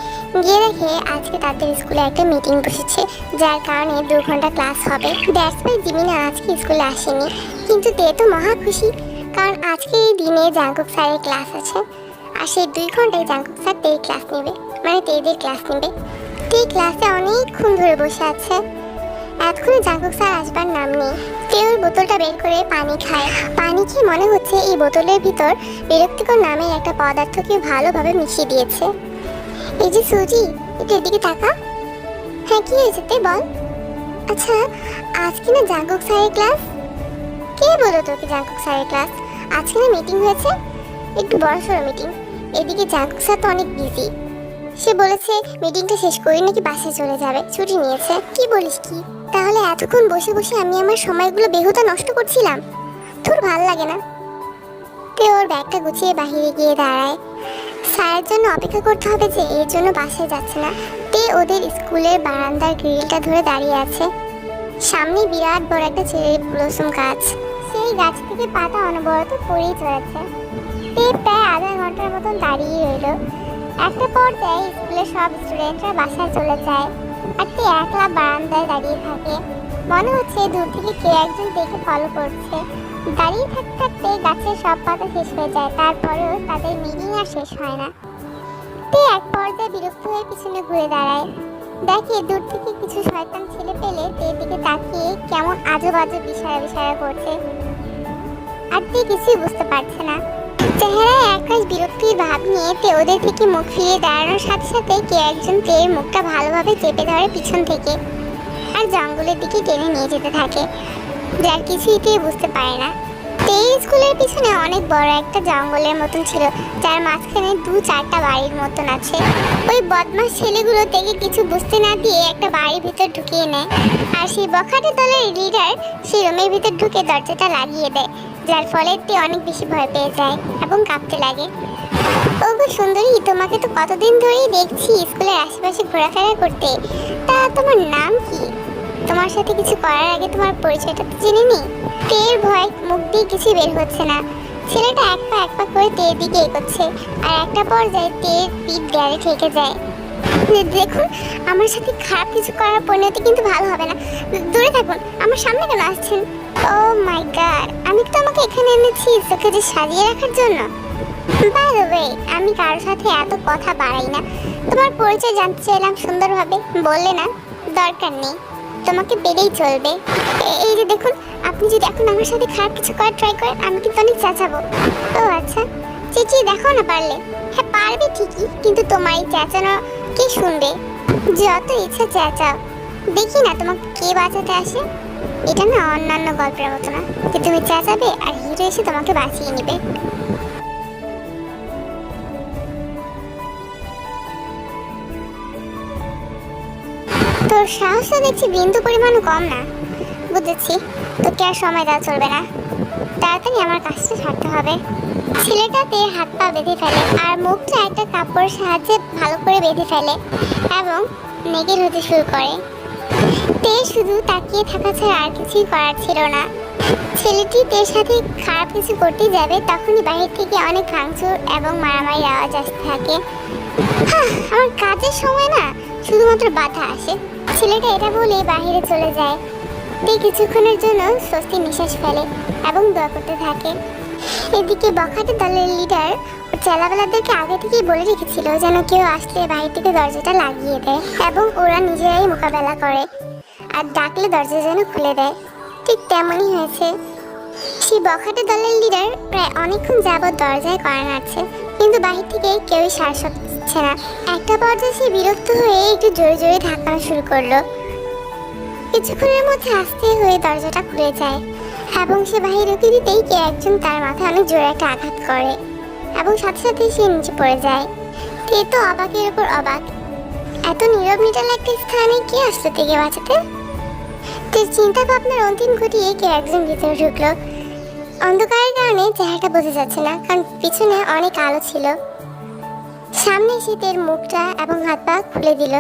গিয়ে দেখে আজকে তাদের স্কুলে একটা মিটিং বসেছে, যার কারণে 2 ঘন্টা ক্লাস হবে। দ্যাটস ওয়াই জিমিনা আজকে স্কুলে আসেনি। কিন্তু তে তো মহা খুশি, কারণ আজকে এই দিনে জাঙ্কুক স্যারের ক্লাস আছে, আর সেই 2 ঘন্টায় জাঙ্কুক স্যার তের ক্লাস নেবে, মানে তেদের ক্লাস নেবে। তে ক্লাসে অনেকক্ষণ ধরে বসে আছে। এতক্ষণে জাঙ্কুক স্যার আসবার নাম নেই। কেউ বোতলটা বের করে পানি খায়। পানি খেয়ে মনে হচ্ছে এই বোতলের ভিতর বিরক্তিকর নামের একটা পদার্থকে ভালোভাবে মিশিয়ে দিয়েছে। এই যে সুজি, একটু এদিকে তাকা। হ্যাঁ কি হয়েছে তে বল। আচ্ছা আজকে না জাঙ্কুক স্যারের ক্লাস? কে বলো তোকে জাঙ্কুক স্যারের ক্লাস? আজকে না মিটিং হয়েছে, একটু বড়সড় মিটিং। এদিকে জাঙ্কুক স্যার তো অনেক বিজি। সে বলেছে মিটিংটা শেষ করে নাকি বাসায় চলে যাবে, ছুটি নিয়েছে। কি বলিস কি? তাহলে এতক্ষণ বসে বসে আমি আমার সময়গুলো বেহুদা নষ্ট করছিলাম? তোর ভাল লাগে না? তে ওর ব্যাগটা গুছিয়ে বাহিরে গিয়ে দাঁড়ায়। স্যারের জন্য অপেক্ষা করতে হবে যে, এর জন্য বাসায় যাচ্ছে না। তে ওদের স্কুলের বারান্দার গ্রিলটা ধরে দাঁড়িয়ে আছে। সামনে বিরাট বড় একটা চেরি ব্লসম গাছ। সেই গাছ থেকে পাতা অনবরত পড়েই চলেছে। তে প্রায় আধা ঘন্টার মতন দাঁড়িয়ে রইল। একটা পর্যায়ে স্কুলের সব স্টুডেন্টরা বাসায় চলে যায়, আর তে একলা বারান্দায় দাঁড়িয়ে থাকে। মনে হচ্ছে দূর থেকে কে একজন দেখে ফলো করছে। দাঁড়িয়ে থাকতে থাকতে গাছের সব পাতা শেষ হয়ে যায়, তারপরেও তাদের মিটিং আর শেষ হয় না। তে এক পর্যায়ে বিরক্ত হয়ে পিছনে ঘুরে দাঁড়ায়। দেখে দূর থেকে কিছু শয়তান ছেলে পেলে তের দিকে তাকিয়ে কেমন আজব আজব ইশারা করছে, আর তে কিছুই বুঝতে পারছে না। চেহারায় একরাশ বিরক্তির ভাব নিয়ে তে ওদের থেকে মুখ ফিরিয়ে দাঁড়ানোর সাথে সাথে কে একজন তের মুখটা ভালোভাবে চেপে ধরে পিছন থেকে, আর জঙ্গলের দিকে টেনে নিয়ে যেতে থাকে। যার কিছুই বুঝতে পারে না। এই স্কুলের পিছনে অনেক বড় একটা জঙ্গলের মতন ছিল, যার মাঝখানে 2-4টা বাড়ির মতন আছে। ওই বদমাস ছেলেগুলো থেকে কিছু বুঝতে না দিয়ে একটা বাড়ির ভিতর ঢুকিয়ে নেয়, আর সেই বখাটে দলের লিডার সেই রুমের ভিতর ঢুকে দরজাটা লাগিয়ে দেয়, যার ফলে তে অনেক বেশি ভয় পেয়ে যায় এবং কাঁপতে লাগে। ওগো সুন্দরী, তোমাকে তো কতদিন ধরেই দেখছি স্কুলের আশেপাশে ঘোরাফেরা করতে। তা তোমার নাম কি? তোমার সাথে কিছু করার আগে তোমার পরিচয়টা তো জেনে নি। তের ভয় মুখ দিয়ে কিছু বের হচ্ছে না। ছেলেটা এক পা করে তের দিকে এগোচ্ছে, আর একটা পর্যায়ে তের পিঠ দেয়ালে ঠেকে যায়। দেখুন, আমার সাথে খারাপ কিছু করার পরিণতি কিন্তু ভালো হবে না। দূরে থাকুন, আমার সামনে কেন আসছেন? ও মাই গড, আমি তো আমাকে এখানে এনেছি তোকে যে সাজিয়ে রাখার জন্য। বাই দ্য ওয়ে, আমি কারোর সাথে এত কথা বাড়াই না। তোমার পরিচয় জানতে চাইলাম সুন্দরভাবে, বললে না? দরকার নেই, তোমাকে পেলেই চলবে। এই যে দেখুন, আপনি যদি এখন আমার সাথে খারাপ কিছু করার ট্রাই করেন, আমি কিন্তু অনেক চেঁচাবো। ও আচ্ছা, চেঁচিয়ে দেখো না পারলে। হ্যাঁ পারবে ঠিকই, কিন্তু তোমার এই চেঁচানো কে শুনবে? যত ইচ্ছা চেঁচাও, দেখি না তোমাকে কে বাঁচাতে আসে। এটা না অন্যান্য গল্পের মতো না যে তুমি চেঁচাবে আর হিরো এসে তোমাকে বাঁচিয়ে নেবে। তোর সাহসও দেখছি বিন্দু পরিমাণও কম না। বুঝেছি, তোকে আর সময় দেওয়া চলবে না, তাড়াতাড়ি আমার কাজটা ছাড়তে হবে। ছেলেটাতে হাত পা বেঁধে ফেলে আর মুখটা একটা কাপড়ের সাহায্যে ভালো করে বেঁধে ফেলে এবং নেগের হতে শুরু করে। তে শুধু তাকিয়ে থাকা ছাড়া আর কিছুই করার ছিল না। ছেলেটি তের সাথে খারাপ কিছু করতে যাবে, তখনই বাহির থেকে অনেক ভাঙচুর এবং মারামারির আওয়াজ আসতে থাকে। আমার কাজের সময় না শুধুমাত্র বাধা আসে। ছেলেটা এটা বলে বাহিরে চলে যায়। তে কিছুক্ষণের জন্য স্বস্তি নিঃশ্বাস ফেলে এবং দোয়া করতে থাকে। এদিকে বখাটে দলের লিডার চেলাবেলাদেরকে আগে থেকেই বলে রেখেছিল যেন কেউ আসলে বাহির থেকে দরজাটা লাগিয়ে দেয় এবং ওরা নিজেরাই মোকাবেলা করে, আর ডাকলে দরজা যেন খুলে দেয়। ঠিক তেমনই হয়েছে। সেই বখাটে দলের লিডার প্রায় অনেকক্ষণ যাবৎ দরজায় কড়া নাড়ছে, কিন্তু বাহির থেকে কেউই সাড়া দিচ্ছে না। একটা পর্যায়ে সে বিরক্ত হয়ে একটু জোরে জোরে ধাক্কানো শুরু করলো। কিছুক্ষণের মধ্যে আস্তে হয়ে দরজাটা খুলে যায় এবং সে বাহির ঢুকে দিতেই কে একজন তার মাথায় অনেক জোরে একটা আঘাত করে এবং সাথে সাথে সে নিচে পড়ে যায়। তে তো অবাকের উপর অবাক, এত নীরব নিটাল একটা স্থানে কে আসলো থেকে বাঁচাতে? চিন্তা ভাবনার অন্তিম ঘটিয়ে কেউ একজন ভিতরে ঢুকলো। অন্ধকারের কারণে চেহারাটা বোঝা যাচ্ছে না, কারণ পিছনে অনেক আলো ছিল। সামনে এসে তের মুখটা এবং হাত পা খুলে দিল।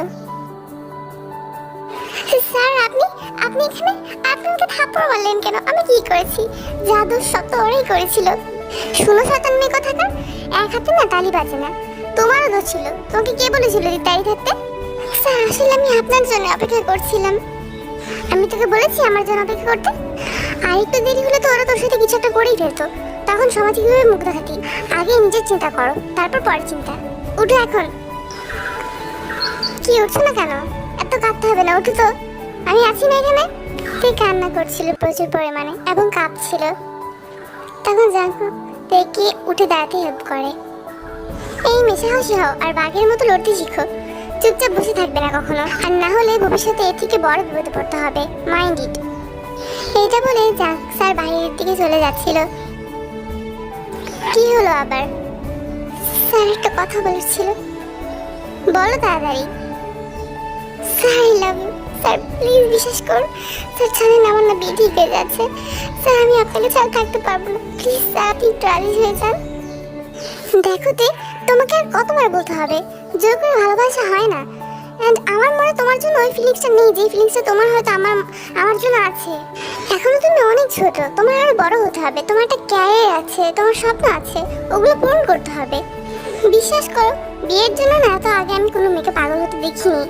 স্যার, আপনি আপনি এখানে? আপনি আমাকে থাপ্পড় মারলেন কেন? আমি কি করেছি? জাদু সব তো ওরাই করেছিল। শুনো শয়তান মেয়ে কথাকার, এক হাতে না তালি বাজে না। তোমারও দোষ ছিল। তোমাকে কে বলেছিল যে দাঁড়িয়ে থাকতে? স্যার, আসলে আমি আপনার জন্য অপেক্ষা করছিলাম। আমি তোকে বলেছি আমার জন্য অপেক্ষা করতে? আর একটু দেরি হলে তো ওরা তোর সাথে কিছু একটা করেই ফেলতো। তখন সমাজে কিভাবে মুখ দেখাতি? আগে নিজের চিন্তা করো, তারপর পরের চিন্তা। উঠো এখন। কি উঠছো না কেন? এত কাঁদতে হবে না, উঠো তো। আমি আছি না এখানে? তে কান্না করছিল প্রচুর পরিমাণে এবং কাঁপছিল। তখন জাঙ্কুক তেকে উঠে দাঁড়াতে হেল্প করে। এই মেশাহাসি হও আর বাঘের মতো লড়তে শিখো। চুপচাপ বসে থাকবে না কখনো, আর না হলে ভবিষ্যতে এর থেকে বড় বিপদে পড়তে হবে। Mind it. এইটা বলে জাঙ্কুক স্যার বাইরের দিকে চলে যাচ্ছিল। কি হলো আবার? স্যার একটা কথা বলেছিল। বলো তাড়াতাড়ি। Sir, I love you. Sir please বিশ্বাস করুন। স্যার জানেন আমার না বিয়ে ঠিক হয়ে যাচ্ছে। স্যার আমি আপনাকে ছাড়া থাকতে পারবো না। প্লিজ স্যার, আপনি একটু রাজি হয়ে যান। দেখো তে, তোমাকে আর কতবার বলতে হবে? জোর করে ভালোবাসা হয় না। এন্ড আমার মনে তোমার জন্য ওই ফিলিংসটা নেই যে ফিলিংসটা তোমার হয়তো আমার জন্য আছে। এখনো তুমি অনেক ছোট, তোমার আরো বড় হতে হবে। তোমার একটা ক্যারিয়ার আছে, তোমার স্বপ্ন আছে, ওগুলো পূরণ করতে হবে। বিশ্বাস করো, বিয়ের জন্য না এত আগে আমি কোনো মেয়েকে পাগল হতে দেখিনি।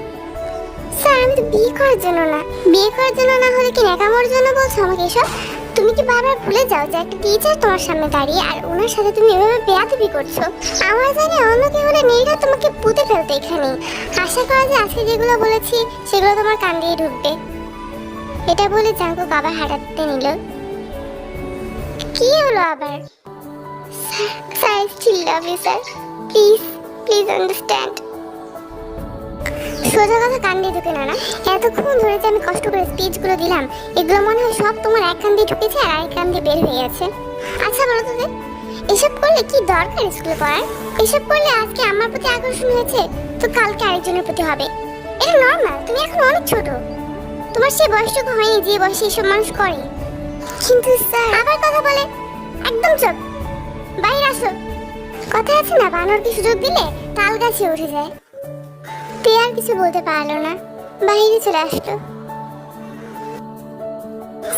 স্যার, আমি তো বিয়ে করার জন্য না। বিয়ে করার জন্য না হলে কি ন্যাকামোর জন্য বলছো আমাকে এসব? তুমি কি বারবার ভুলে যাও যে একটা টিচার তোমার সামনে দাঁড়িয়ে আর ওনার সাথে তুমি এভাবে বেয়াদবি করছো? আমার জানি অন্য কেউ হলে মেয়েরা তোমাকে পুঁতে ফেলতো এখানে। আশা করা যে আজকে যেগুলো বলেছি সেগুলো তোমার কান দিয়ে ঢুকবে। এটা বলে জাঙ্কুক আবার হাঁটাতে নিল। কি হলো আবার? Sir, I still love you sir. Please please understand. সোজা কথা কান দিয়ে ঢুকে না। এতক্ষণ ধরে যে আমি কষ্ট করে স্পিচগুলো দিলাম, এগুলো মনে হয় সব তোমার এক কান দিয়ে ঢুকেছে আর আরেক কান দিয়ে বের হয়ে গেছে। আচ্ছা বলো তোদের, এসব করলে কি দরকার স্কুলে পড়ার? এসব করলে আজকে আমার প্রতি আকর্ষণ হয়েছে তো কালকে আরেকজনের প্রতি হবে, এটা নর্মাল। তুমি এখন অনেক ছোট, তোমার সেই বয়সটুকু হয়নি যে বয়সে এসব মানুষ করে। কিন্তু স্যার আবার কথা বলে, একদম চুপ, বাইরে আসো। কথা আছে না, বানরকে সুযোগ দিলে তাল গাছে উঠে যায়। তে আর কিছু বলতে পারলো না, বাইরে চলে আসলো।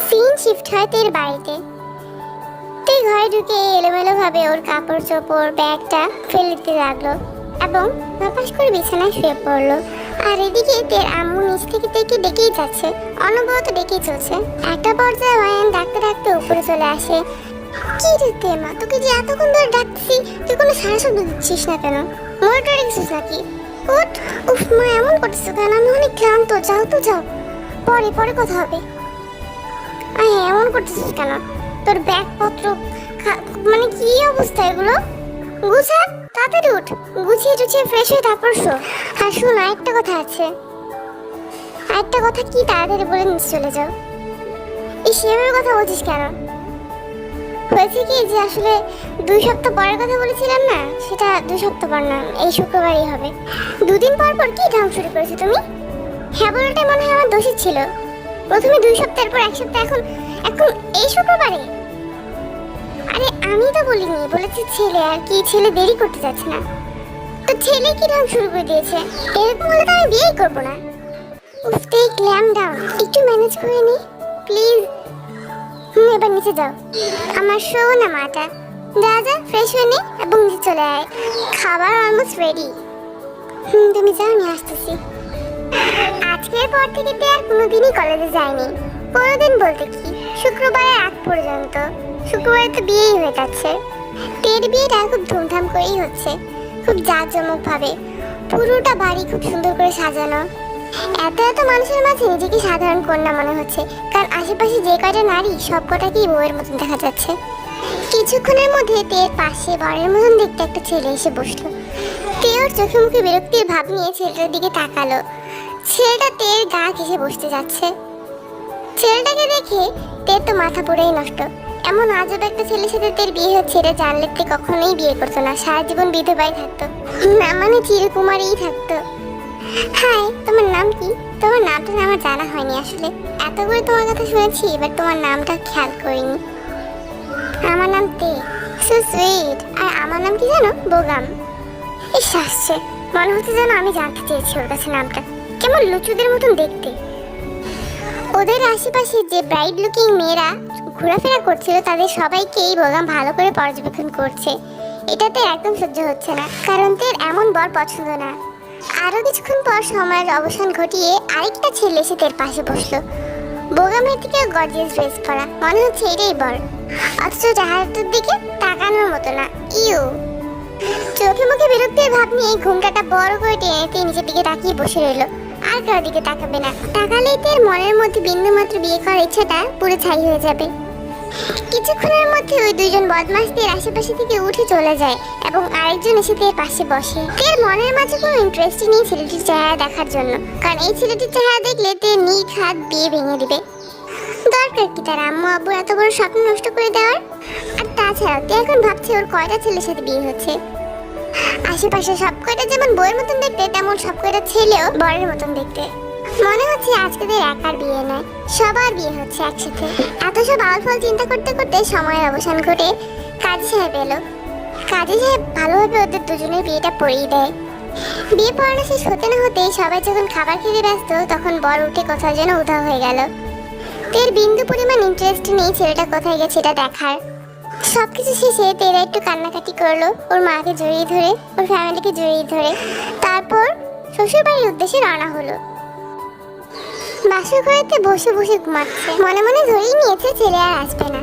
সিন শিফট হয় তের বাড়িতে। তে ঘরে ঢুকে এলোমেলো ভাবে ওর কাপড় চোপড় ব্যাগটা ফেলে দিতে লাগলো এবং বাপাস করে বিছানায় শুয়ে পড়লো। আর এদিকে তের আম্মু নিচ থেকে তেকে ডেকেই যাচ্ছে, অনবরত ডেকেই চলছে। একটা পর্যায়ে ওয়ান ডাকতে ডাকতে উপরে চলে আসে। কি রে তে মা, তোকে যে এতক্ষণ ধরে ডাকছি তুই কোনো সারা শব্দ দিচ্ছিস না কেন? মনিটরে রেখেছিস নাকি? উঠ। উফ মা, এমন করতেছো কেন? আমি অনেক ক্লান্ত, যাও তো যাও, পরে পরে কথা হবে। এমন করতেছিস কেন? তোর ব্যাগপত্র মানে কি অবস্থা এগুলো? গুছা, তাড়াতাড়ি উঠ, গুছিয়ে টুছিয়ে ফ্রেশ হয়ে তারপর শো। আর শোনো, একটা কথা আছে। একটা কথা কি, তাড়াতাড়ি বলে নিচে চলে যাও। এই সেভাবে কথা বলছিস কেন? হয়েছে কি যে আসলে 2 সপ্তাহ পরের কথা বলেছিলাম না, সেটা 2 সপ্তাহ পর না, এই শুক্রবারই হবে। 2 দিন পর পর কি ঢং শুরু করেছো তুমি? হ্যাঁ বলাটাই মনে হয় আমার দোষই ছিল। প্রথমে 2 সপ্তাহের পর 1 সপ্তাহ, এখন এখন এই শুক্রবারে। আরে আমি তো বলিনি, বলেছি ছেলে। আর কি ছেলে দেরি করতে যাচ্ছে না তো ছেলে কি ঢং শুরু করে দিয়েছে? এরকম হলে তো আমি বিয়েই করবো না। উফ, টেক ক্ল্যাম ডাউন, একটু ম্যানেজ করে নি প্লিজ। এবার নিচে যাও, আমার শো না মাটা। যা যা, ফ্রেশ হয়ে নে এবং নিচে চলে আয়, খাবার অলমোস্ট রেডি। তুমি যাও, নিয়ে আসতেছি। আজকের পর থেকে তে আর কোনোদিনই কলেজে যায়নি। কোনোদিন বলতে কি, শুক্রবারের আগ পর্যন্ত। শুক্রবারে তো বিয়েই হয়ে যাচ্ছে। তের বিয়েটা খুব ধুমধাম করেই হচ্ছে, খুব জাঁকজমক ভাবে। পুরোটা বাড়ি খুব সুন্দর করে সাজানো। এত এত মানুষের মাঝে নিজেকে সাধারণ কন্যা মনে হচ্ছে, কারণ আশেপাশে যে কয়টা নারী সব কটাকেই বউয়ের মতন দেখা যাচ্ছে। কিছুক্ষণের মধ্যে তের পাশে বরের মতন দেখতে একটা ছেলে এসে বসলো। তে ওর চোখে মুখে বিরক্তির ভাব নিয়ে ছেলেটার দিকে তাকালো। ছেলেটা তের গা ঘেঁষে বসতে যাচ্ছে। ছেলেটাকে দেখে তের তো মাথা পুরোই নষ্ট। এমন আজব একটা ছেলের সাথে তের বিয়ে হচ্ছে এটা জানলে তে কখনোই বিয়ে করতো না, সারা জীবন বিধবাই থাকতো, না মানে চিরকুমারীই থাকতো। হাই, তোমার নাম কি? তোমার নামটা আমার জানা হয়নি আসলে। এত করে তোমার কথা শুনেছি, এবার তোমার নামটা খেয়াল করিনি। আমার নাম তে। So sweet. আর আমার নাম কি জানো? বোগাম। ইস, আসছে, মনে হচ্ছে যেন আমি জানতে চেয়েছি ওর কাছে নামটা। কেমন লুচুদের মতন দেখতে। ওদের আশেপাশে যে ব্রাইট লুকিং মেয়েরা ঘোরাফেরা করছিল তাদের সবাইকেই বোগাম ভালো করে পর্যবেক্ষণ করছে। এটাতে একদম সহ্য হচ্ছে না, কারণ তের এমন বর পছন্দ না। আরো কিছুক্ষণ পর সময়ের অবসান ঘটিয়ে আরেকটা ছেলে এসে তের পাশে বসলো। বোগামের দিকে গর্জিয়াস ড্রেস পরা, মনে হচ্ছে এটাই বর, অথচ চেহারাটার দিকে তাকানোর মতো না। ইউ। চোখে মুখে বিরক্তির ভাব নিয়ে ঘুমটাটা বড় করে টেনে নিজের দিকে তাকিয়ে বসে রইলো। আর কারোর দিকে তাকাবে না, তাকালেই তের মনের মধ্যে বিন্দু মাত্র বিয়ে করার ইচ্ছাটা পুরো ছাই হয়ে যাবে। কিছুক্ষণের মধ্যে ওই দুইজন বদমাশ তের আশেপাশে থেকে উঠে চলে যায় এবং আরেকজন এসে তের পাশে বসে। তের মনের মাঝে কোনো ইন্টারেস্টই নেই ছেলেটির চেহারা দেখার জন্য, কারণ এই ছেলেটির চেহারা দেখলে তে নিজ হাত বিয়ে ভেঙে দিবে। দরকার কি তার আম্মু আব্বু এত বড় স্বপ্ন নষ্ট করে দেওয়ার? আর তাছাড়া তে এখন ভাবছে ওর কয়টা ছেলের সাথে বিয়ে হচ্ছে। আশেপাশে সব কয়টা যেমন বউয়ের মতন দেখতে, তেমন সব কয়টা ছেলেও বরের মতন দেখতে। মনে হচ্ছে আজকে একার বিয়ে নয়, সবার বিয়ে হচ্ছে একসাথে। এত সব আলফল চিন্তা করতে করতে সময়ের অবসান ঘটে কাজী সাহেব এলো। কাজী সাহেব ভালোভাবে ওদের দুজনের বিয়েটা পড়িয়ে দেয়। বিয়ে পড়ানো শেষ হতে না হতেই সবাই যখন খাবার খেতে ব্যস্ত, তখন বর উঠে কোথাও যেন উধাও হয়ে গেল। তের বিন্দু পরিমাণ ইন্টারেস্ট নেই ছেলেটা কোথায় গেছে এটা দেখার। সবকিছু শেষে তেরা একটু কান্নাকাটি করলো, ওর মাকে জড়িয়ে ধরে, ওর ফ্যামিলিকে জড়িয়ে ধরে। তারপর শ্বশুর বাড়ির উদ্দেশ্যে রওনা হলো। বাসর ঘরেতে বসে বসে ঘুমাচ্ছে, মনে মনে ধরেই নিয়েছে ছেলে আর আসবে না।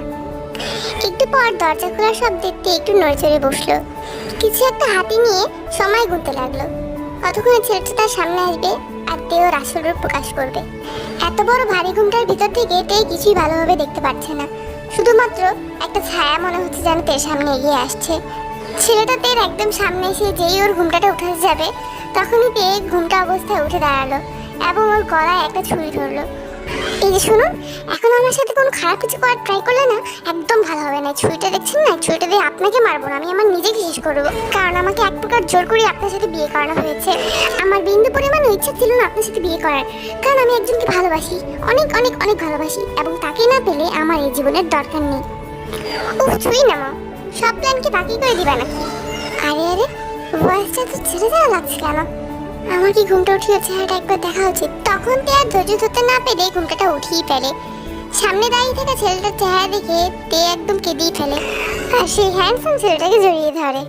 একটু পর দরজা খোলার শব্দে তে একটু নড়চড়ে বসলো। কিছু একটা হাতে নিয়ে সময় গুনতে লাগলো। কতক্ষণে ছেলেটা তার সামনে আসবে আর তে ওর আসল রূপ প্রকাশ করবে। এত বড় ভারী ঘুমটার ভিতর থেকে তে কিছুই ভালোভাবে দেখতে পাচ্ছে না, শুধুমাত্র একটা ছায়া মনে হচ্ছে যেন তের সামনে এগিয়ে আসছে। ছেলেটা তের একদম সামনে এসে যেই ওর ঘুমটাটা উঠাতে যাবে, তখনই পেয়ে ঘুমটা অবস্থায় উঠে দাঁড়ালো এবং ওর গলায় একটা ছুরি ধরলো। এই যে শুনুন, এখন আমার সাথে কোনো খারাপ কিছু করার ট্রাই করলে না একদম ভালো হবে না। ছুরিটা দেখছেন না, ছুরিটা দিয়ে আপনাকে মারবো না, আমি আমার নিজেকে শেষ করবো। কারণ আমাকে এক প্রকার জোর করে আপনার সাথে বিয়ে করানো হয়েছে। আমার বিন্দু পরিমাণও ইচ্ছা ছিল না আপনার সাথে বিয়ে করার, কারণ আমি একজনকে ভালোবাসি, অনেক অনেক অনেক ভালোবাসি, এবং তাকে না পেলে আমার এই জীবনের দরকার নেই। উফ, ছুরি নামা, সব প্ল্যানকে বাকি করে দিবা নাকি? আরে আরে, ভয়েসটা তো ছেড়ে যাওয়া লাগছে কেন? আমার কি ঘুমটা উঠিয়ে চেহারাটা একবার দেখা উচিত। তখন তে আর ধৈর্য ধরতে না পেরে ঘুমটাটা উঠিয়ে ফেলে। সামনে দাঁড়িয়ে থাকা ছেলেটার চেহারা দেখে তে একদম কেঁদেই ফেলে আর সেই হ্যান্ডসাম ছেলেটাকে জড়িয়ে ধরে।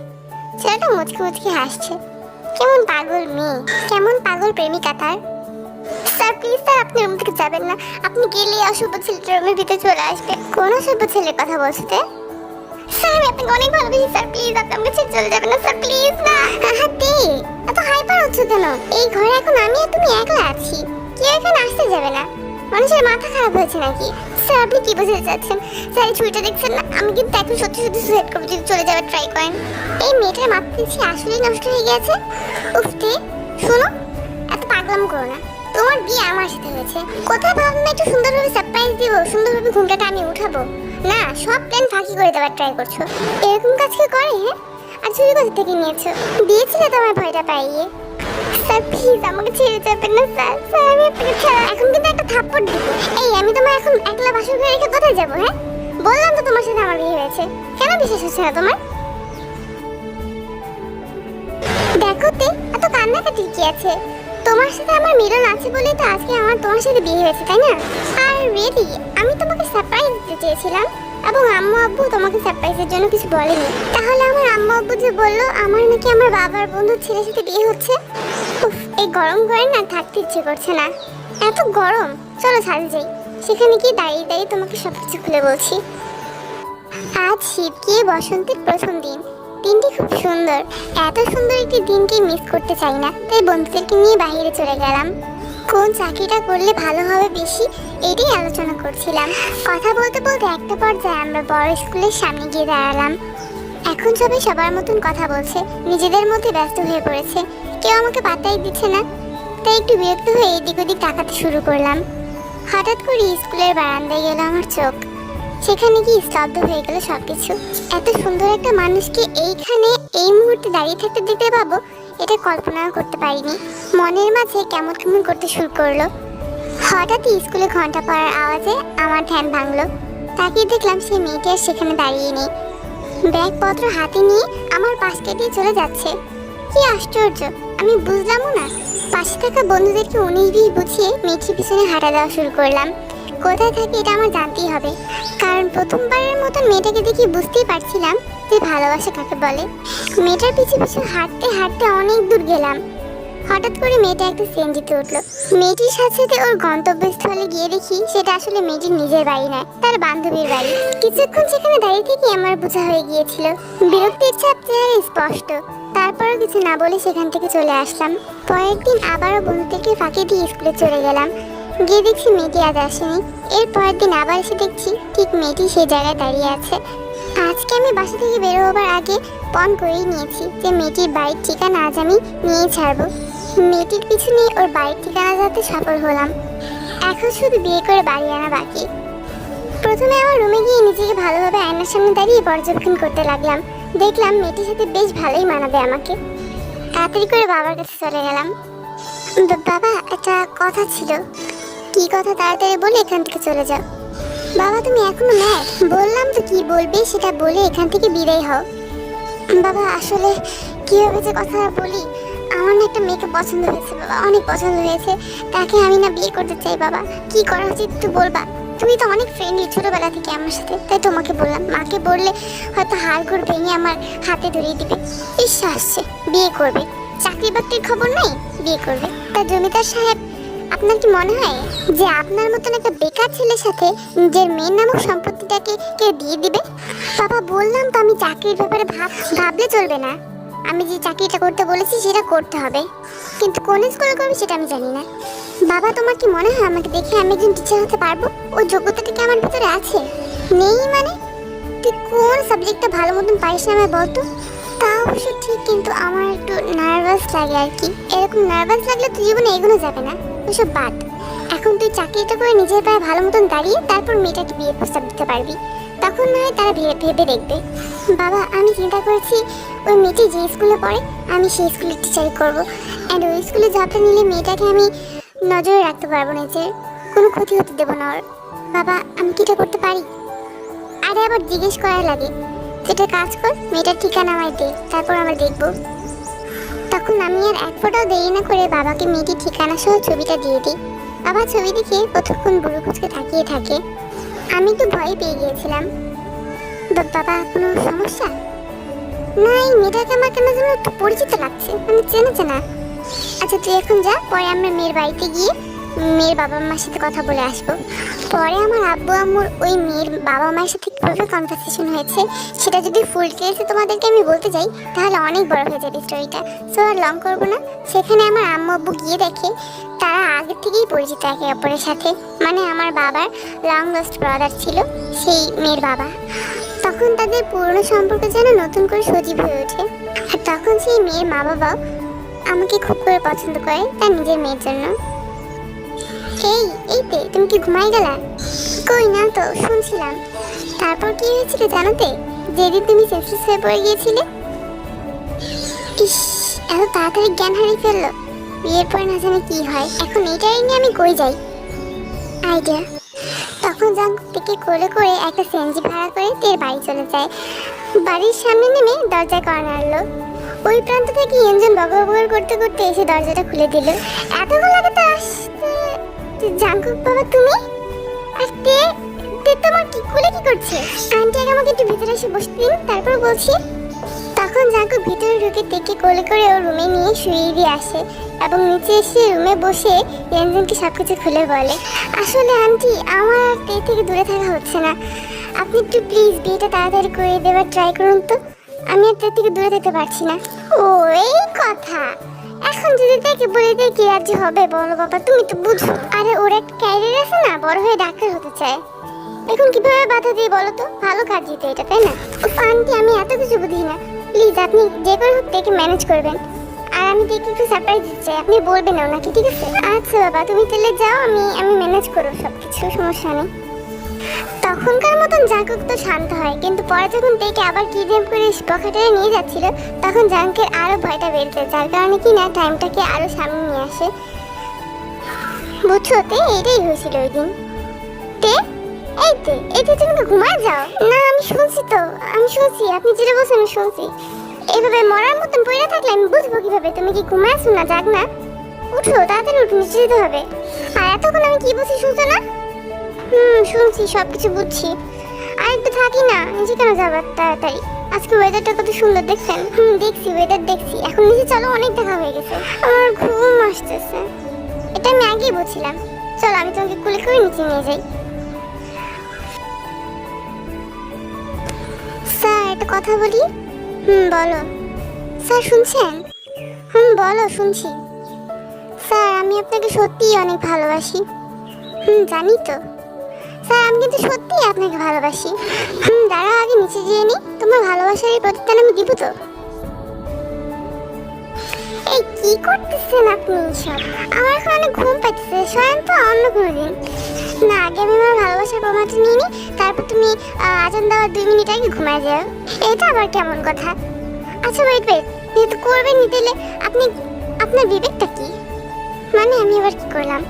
ছেলেটা মুচকে মুচকে হাসছে। কেমন পাগল মেয়ে, কেমন পাগল প্রেমিকা তার। স্যার প্লিজ স্যার, আপনি রুম থেকে যাবেন না, আপনি গেলে অশুভ ছেলেটা রুমের ভিতরে চলে আসবে। কোন অশুভ ছেলের কথা বলছে? স্যার আমি আপনাকে অনেক ভালোবাসি স্যার, প্লিজ আপনি আমাকে ছেড়ে চলে যাবেন না স্যার, প্লিজ না। হাতে এত হাইপার হচ্ছে কেন? এই ঘরে এখন আমি আর তুমি একলা আছি, কেউ এখানে আসতে যাবে না। মানুষের মাথা খারাপ হয়েছে নাকি? স্যার আপনি কি বোঝাতে চাচ্ছেন? স্যার এই ছুরিটা দেখছেন না, আমি কিন্তু এখন সত্যি সত্যি সুসাইড করবো যদি চলে যাওয়ার ট্রাই করেন। এই মেয়েটার মাথা দেখছি আসলেই নষ্ট হয়ে গেছে। উফতে শোনো, এত পাগলাম করো না, তোমার বিয়ে আমার সাথে হয়েছে। কোথায় ভাবলাম একটু সুন্দরভাবে সারপ্রাইজ দিব, সুন্দরভাবে ঘুমটাটা আমি উঠাবো, না সব প্ল্যান ফাঁকি করে দেওয়ার ট্রাই করছো। এরকম কাজ কি করে? হ্যাঁ, আর চুরি কোথা থেকে নিয়েছো? দিয়েছিলে তোমার ভয়টা পাইয়ে। স্যার প্লিজ আমাকে ছেড়ে যাবেন না স্যার, স্যার আমি আপনাকে ছাড়া এখন কিন্তু একটা থাপ্পড় দিব। এই আমি তোমার এখন একলা বাসর ঘরে রেখে কোথায় যাবো? হ্যাঁ বললাম তো তোমার সাথে আমার বিয়ে হয়েছে, কেন বিশ্বাস হচ্ছে না তোমার? দেখো তে, এত কান্নাকাটি কি আছে? তোমার সাথে আমার মিলন আছে বলেই তো আজকে আমার তোমার সাথে বিয়ে হয়েছে, তাই না? আর রিয়েলি আমি তোমাকে সারপ্রাইজ দিতে চেয়েছিলাম, এবং আম্মু আব্বু তোমাকে সারপ্রাইজের জন্য কিছু বলেনি। তাহলে আমার আম্মু আব্বু যে বললো আমার নাকি আমার বাবার বন্ধুর ছেলের সাথে বিয়ে হচ্ছে, উফ এই গরম ঘরে না থাকতে ইচ্ছে করছে না, এত গরম। চলো ছাদে যাই, সেখানে গিয়ে দাঁড়িয়ে দাঁড়িয়ে তোমাকে সব কিছু খুলে বলছি। আজ শীত গিয়ে বসন্তের প্রথম দিন, দিনটি খুব সুন্দর। এত সুন্দর একটি দিনকে মিস করতে চাই না, তাই বন্ধুদেরকে নিয়ে বাইরে চলে গেলাম। কোন চাকরিটা করলে ভালো হবে বেশি, এটাই আলোচনা করছিলাম। কথা বলতে বলতে একটা পর্যায়ে আমরা বড় স্কুলের সামনে গিয়ে দাঁড়ালাম। এখন সবাই সবার মতন কথা বলছে, নিজেদের মধ্যে ব্যস্ত হয়ে পড়েছে, কেউ আমাকে পাত্তাই দিচ্ছে না। তাই একটু বিরক্ত হয়ে এদিক ওদিক তাকাতে শুরু করলাম। হঠাৎ করে স্কুলের বারান্দায় গেল আমার চোখ, সেখানে গিয়ে স্তব্ধ হয়ে গেল সবকিছু। এত সুন্দর একটা মানুষকে এইখানে এই মুহূর্তে দাঁড়িয়ে থাকতে দেখতে পাবো, এটা কল্পনাও করতে পারিনি। মনের মাঝে কেমন কেমন করতে শুরু করলো। হঠাৎই স্কুলে ঘন্টা পড়ার আওয়াজে আমার ধ্যান ভাঙলো। তাকিয়ে দেখলাম সেই মেয়েটি আর সেখানে দাঁড়িয়ে নেই, ব্যাগপত্র হাতে নিয়ে আমার পাশ কেটে চলে যাচ্ছে। কি আশ্চর্য, আমি বুঝলামও না। পাশে থাকা বন্ধুদেরকে 19-20 বুঝিয়ে মেয়েটির পিছনে হাঁটা দেওয়া শুরু করলাম। কোথায় থাকে এটা আমার জানতেই হবে, কারণ প্রথমবারের মতো মেয়েটাকে দেখে বুঝতেই পারছিলাম যে ভালোবাসা কাকে বলে। মেয়েটার পিছু পিছু হাঁটতে হাঁটতে অনেক দূর গেলাম। হঠাৎ করে মেয়েটা একটা সিএনজিতে উঠলো। মেয়েটির সাথে সাথে ওর গন্তব্যস্থলে গিয়ে দেখি সেটা আসলে মেয়েটির নিজের বাড়ি নয়, তার বান্ধবীর বাড়ি। কিছুক্ষণ সেখানে দাঁড়িয়ে থেকে আমার বোঝা হয়ে গিয়েছিল, বিরক্তির ছাপ চেহারা স্পষ্ট। তারপরও কিছু না বলে সেখান থেকে চলে আসলাম। পরের দিন আবারও বন্ধুদেরকে ফাঁকি দিয়ে স্কুলে চলে গেলাম। গিয়ে দেখছি মেয়েটি আজ আসেনি। এর পরের দিন আবার এসে দেখছি ঠিক মেয়েটি সেই জায়গায় দাঁড়িয়ে আছে। আজকে আমি বাসা থেকে বের হবার আগে পণ করেই নিয়েছি যে মেয়েটির বাড়ির ঠিকানা আজ আমি নিয়েই ছাড়বো। মেয়েটির পিছনে ওর বাড়ির ঠিকানা যাতে সফল হলাম। এখন শুধু বিয়ে করে বাড়ি আনা বাকি। প্রথমে আমার রুমে গিয়ে নিজেকে ভালোভাবে আয়নার সামনে দাঁড়িয়ে পর্যবেক্ষণ করতে লাগলাম। দেখলাম মেয়েটির সাথে বেশ ভালোই মানাবে আমাকে। তাড়াতাড়ি করে বাবার কাছে চলে গেলাম। বাবা একটা কথা ছিল। কি কথা? তাড়াতাড়ি বলে এখান থেকে চলে যাও। বাবা তুমি এখনো ম্যাড? বললাম তো কি বলবে সেটা বলে এখান থেকে বিদায় হও। বাবা আসলে কিভাবে যে কথা বলি, আমার না একটা মেয়েকে পছন্দ হয়েছে বাবা, অনেক পছন্দ হয়েছে। তাকে আমি না বিয়ে করতে চাই বাবা, কি করা উচিত একটু বলবা? তুমি তো অনেক ফ্রেন্ডলি ছোটবেলা থেকে আমার সাথে, তাই তোমাকে বললাম। মাকে বললে হয়তো হাড়গোড় ভেঙে আমার হাতে ধরিয়ে দিবে। ইচ্ছা আসছে বিয়ে করবে, চাকরি বাকরির খবর নাই, বিয়ে করবে। তা জমিদার সাহেব আপনার কি মনে হয় যে আপনার মতন একটা বেকার ছেলের সাথে নিজের মেয়ের নামক সম্পত্তিটাকে কে দিয়ে দিবে? বাবা বললাম তো আমি চাকরির ব্যাপারে ভাবলে চলবে না। আমি যে চাকরিটা করতে বলেছি সেটা করতে হবে, কিন্তু কোন স্কুলে করবে সেটা আমি জানি না। বাবা তোমার কি মনে হয় আমাকে দেখে আমি একজন টিচার হতে পারবো? ওই যোগ্যতাটা কি আমার ভিতরে আছে? নেই মানে? তুই কোন সাবজেক্টটা ভালো মতন পারিস না আমায় বলতো, তা অবশ্য ঠিক, কিন্তু আমার একটু নার্ভাস লাগে আর কি। এরকম নার্ভাস লাগলে তো জীবনে এগোনো যাবে না। ওসব বাদ, এখন তুই চাকরিটা করে নিজের পায়ে ভালো মতন দাঁড়িয়ে তারপর মেয়েটাকে বিয়ে প্রস্তাব দিতে পারবি। তখন না হয় তারা ভেবে দেখবে। বাবা, আমি চিন্তা করেছি ওই মেয়েটি যে স্কুলে পড়ে আমি সেই স্কুলের টিচারই করবো। অ্যান্ড ওই স্কুলে জবটা নিলে মেয়েটাকে আমি নজরে রাখতে পারবো না, যে কোনো ক্ষতি হতে দেবো না ওর। বাবা, আমি কি এটা করতে পারি? আরে আবার জিজ্ঞেস করা লাগে? যেটা কাজ কর, মেয়েটার ঠিকানা আমায় দে, তারপর আমরা দেখবো। তখন আমি আর এক ফোঁটাও দেরি না করে বাবাকে মেয়েটির ঠিকানা সহ ছবিটা দিয়ে দিই। বাবা ছবি দেখে কতক্ষণ বুড়ো কুচকে তাকিয়ে থাকে। আমি একটু ভয় পেয়ে গিয়েছিলাম। বাবা, কোনো সমস্যা? না, এই মেয়েটাকে আমার কেন যেন একটু পরিচিত লাগছে, আমি চেনা চেনা। আচ্ছা তুই এখন যা, পরে আমরা মেয়ের বাড়িতে গিয়ে মেয়ের বাবা মার সাথে কথা বলে আসবো। পরে আমার আব্বু আম্মুর ওই মেয়ের বাবা মায়ের সাথে কীভাবে কনভারসেশন হয়েছে সেটা যদি ফুল ডিটেলসে তোমাদেরকে আমি বলতে যাই তাহলে অনেক বড় হয়ে যাবে স্টোরিটা। সো আর লং করবো না। সেখানে আমার আম্মু আব্বু গিয়ে দেখে তারা আগে থেকেই পরিচিত একে অপরের সাথে, মানে আমার বাবার লং লস্ট ব্রাদার ছিল সেই মেয়ের বাবা। তখন তাদের পুরনো সম্পর্ক যেন নতুন করে সজীব হয়ে ওঠে। আর তখন সেই মেয়ের মা বাবাও আমাকে খুব করে পছন্দ করে তার নিজের মেয়ের জন্য। এইতে তুমি কি ঘুমাই গেলা? কই না তো, শুনছিলাম। তারপর কি হয়েছিল জানোতে? যেদিন তুমি সেন্সলেস হয়ে পড়ে গিয়েছিলে। ইস, এত তাড়াতাড়ি জ্ঞান হারিয়ে ফেললো। বিয়ের পর না জানে কি হয়। এখন এইটাই নিয়ে আমি কই যাই? আইডিয়া। তখন জাঙ্কুক থেকে কোলে করে একটা সিএনজি ভাড়া করে তের বাড়ি চলে যায়। বাড়ির সামনে নেমে দরজায় কড়া নাড়লো। ওই প্রান্ত থেকে ইঞ্জিন বগর করতে করতে এসে দরজাটা খুলে দিল। এতক্ষণ লাগে তো আসতে। জাঙ্কুক বাবা, তুমি? আর তে তোমার কি কোলে কি করছে? আন্টি আগে আমাকে একটু ভিতরে এসে বসতে দিন, তারপর বলছি। তখন জাঙ্কুক ভিতরে ঢুকে তেকে কোলে করে ওর রুমে নিয়ে শুয়ে দিয়ে আসে এবং নিচে এসে রুমে বসে ইঞ্জিনকে সব কিছু খুলে বলে। আসলে আন্টি, আমার আর তে থেকে দূরে থাকা হচ্ছে না। আপনি একটু প্লিজ বিয়েটা তাড়াতাড়ি করে দেওয়ার ট্রাই করুন তো। আমি আর তে থেকে দূরে যেতে পারছি না। ও এই কথা! এখন যদি তাকে বলে দেয় কি রাজি হবে বলো বাবা, তুমি তো বুঝো। আরে ওর একটা ক্যারিয়ার আছে না, বড় হয়ে ডাক্তার হতে চায়। এখন কিভাবে বাধা দিয়ে বলো তো? ভালো কাজ দিতে এটা, তাই না? আন্টি, আমি এত কিছু বুঝি না। প্লিজ আপনি যে করে হোক দেখে ম্যানেজ করবেন। আর আমি দেখে একটু সারপ্রাইজ দিতে চাই, আপনি বলবেন ওনাকে, ঠিক আছে? আচ্ছা বাবা, তুমি তাহলে যাও, আমি ম্যানেজ করবো সব কিছু, সমস্যা নেই। তখনকার মতন জাঙ্কুক তো শান্ত হয়, কিন্তু পরে যখন দেখে আবার কিডন্যাপ করে পকেটে নিয়ে যাচ্ছিল তখন জাঙ্কের আরো ভয়টা বেড়েছে, যার কারণে কি না টাইমটাকে আরো সামনে নিয়ে আসে। বুঝছো তে, এটাই হয়েছিল ওই দিন। তে এই তুমি ঘুমায় যাও না? আমি শুনছি তো, আমি শুনছি আপনি যেটা বলছেন, আমি শুনছি। এভাবে মরার মতন পড়ে থাকলে আমি বুঝবো কিভাবে তুমি কি ঘুমাইছো না? যাক না, উঠো তাড়াতাড়ি, উঠো, নিচে যেতে হবে। আর এতক্ষণ আমি কি বলছি শুনছো না? শুনছি, সবকিছু বুঝছি। আর একটু থাকি না, নিচে কেন যাবার তাড়াতাড়ি? আজকে ওয়েদারটা কত সুন্দর দেখছেন? দেখছি, ওয়েদার দেখছি। এখন নিচে চলো, অনেক দেখা হয়ে গেছে। আমার ঘুম আসতেছে। এটা আমি আগেই বলছিলাম। চলো আমি তোমাকে কুলে করে নিচে নিয়ে যাই। স্যার একটা কথা বলি। বলো। স্যার শুনছেন? বলো, শুনছি। স্যার আমি আপনাকে সত্যিই অনেক ভালোবাসি। জানি তো স্যার, আমি কিন্তু সত্যিই আপনাকে ভালোবাসি। দাঁড়াও আগে নিচে যেয়ে নি, তোমার ভালোবাসার এই প্রতিদান আমি দিব তো। এই কি করতেছেন আপনি সব? আমার এখন অনেক ঘুম পাইতেছে, শোনেন তো অন্য কোনো দিন। না, আগে আমি আমার ভালোবাসার প্রমাণটা নিয়ে নিই, তারপর তুমি আজান দেওয়ার 2 মিনিট আগে ঘুমায় যাও। এটা আবার কেমন কথা? আচ্ছা ওয়েট, যেহেতু করবেন নি তাহলে আপনার বিবেকটা কি? মানে আমি আবার কি করলাম?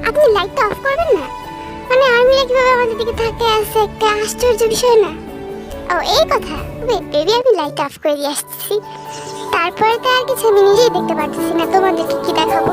আপনি লাইটটা অফ করবেন না? মানে আর্মিরা কিভাবে আমাদের দিকে থাকে আছে, একটা আশ্চর্য বিষয় না? ও এই কথা। ওয়েট বেবি, আমি লাইট অফ করে দিয়ে আসতেছি। তারপরে তো আর কিছু আমি নিজেই দেখতে পারতেছি না, তোমাদেরকে কি দেখাবো।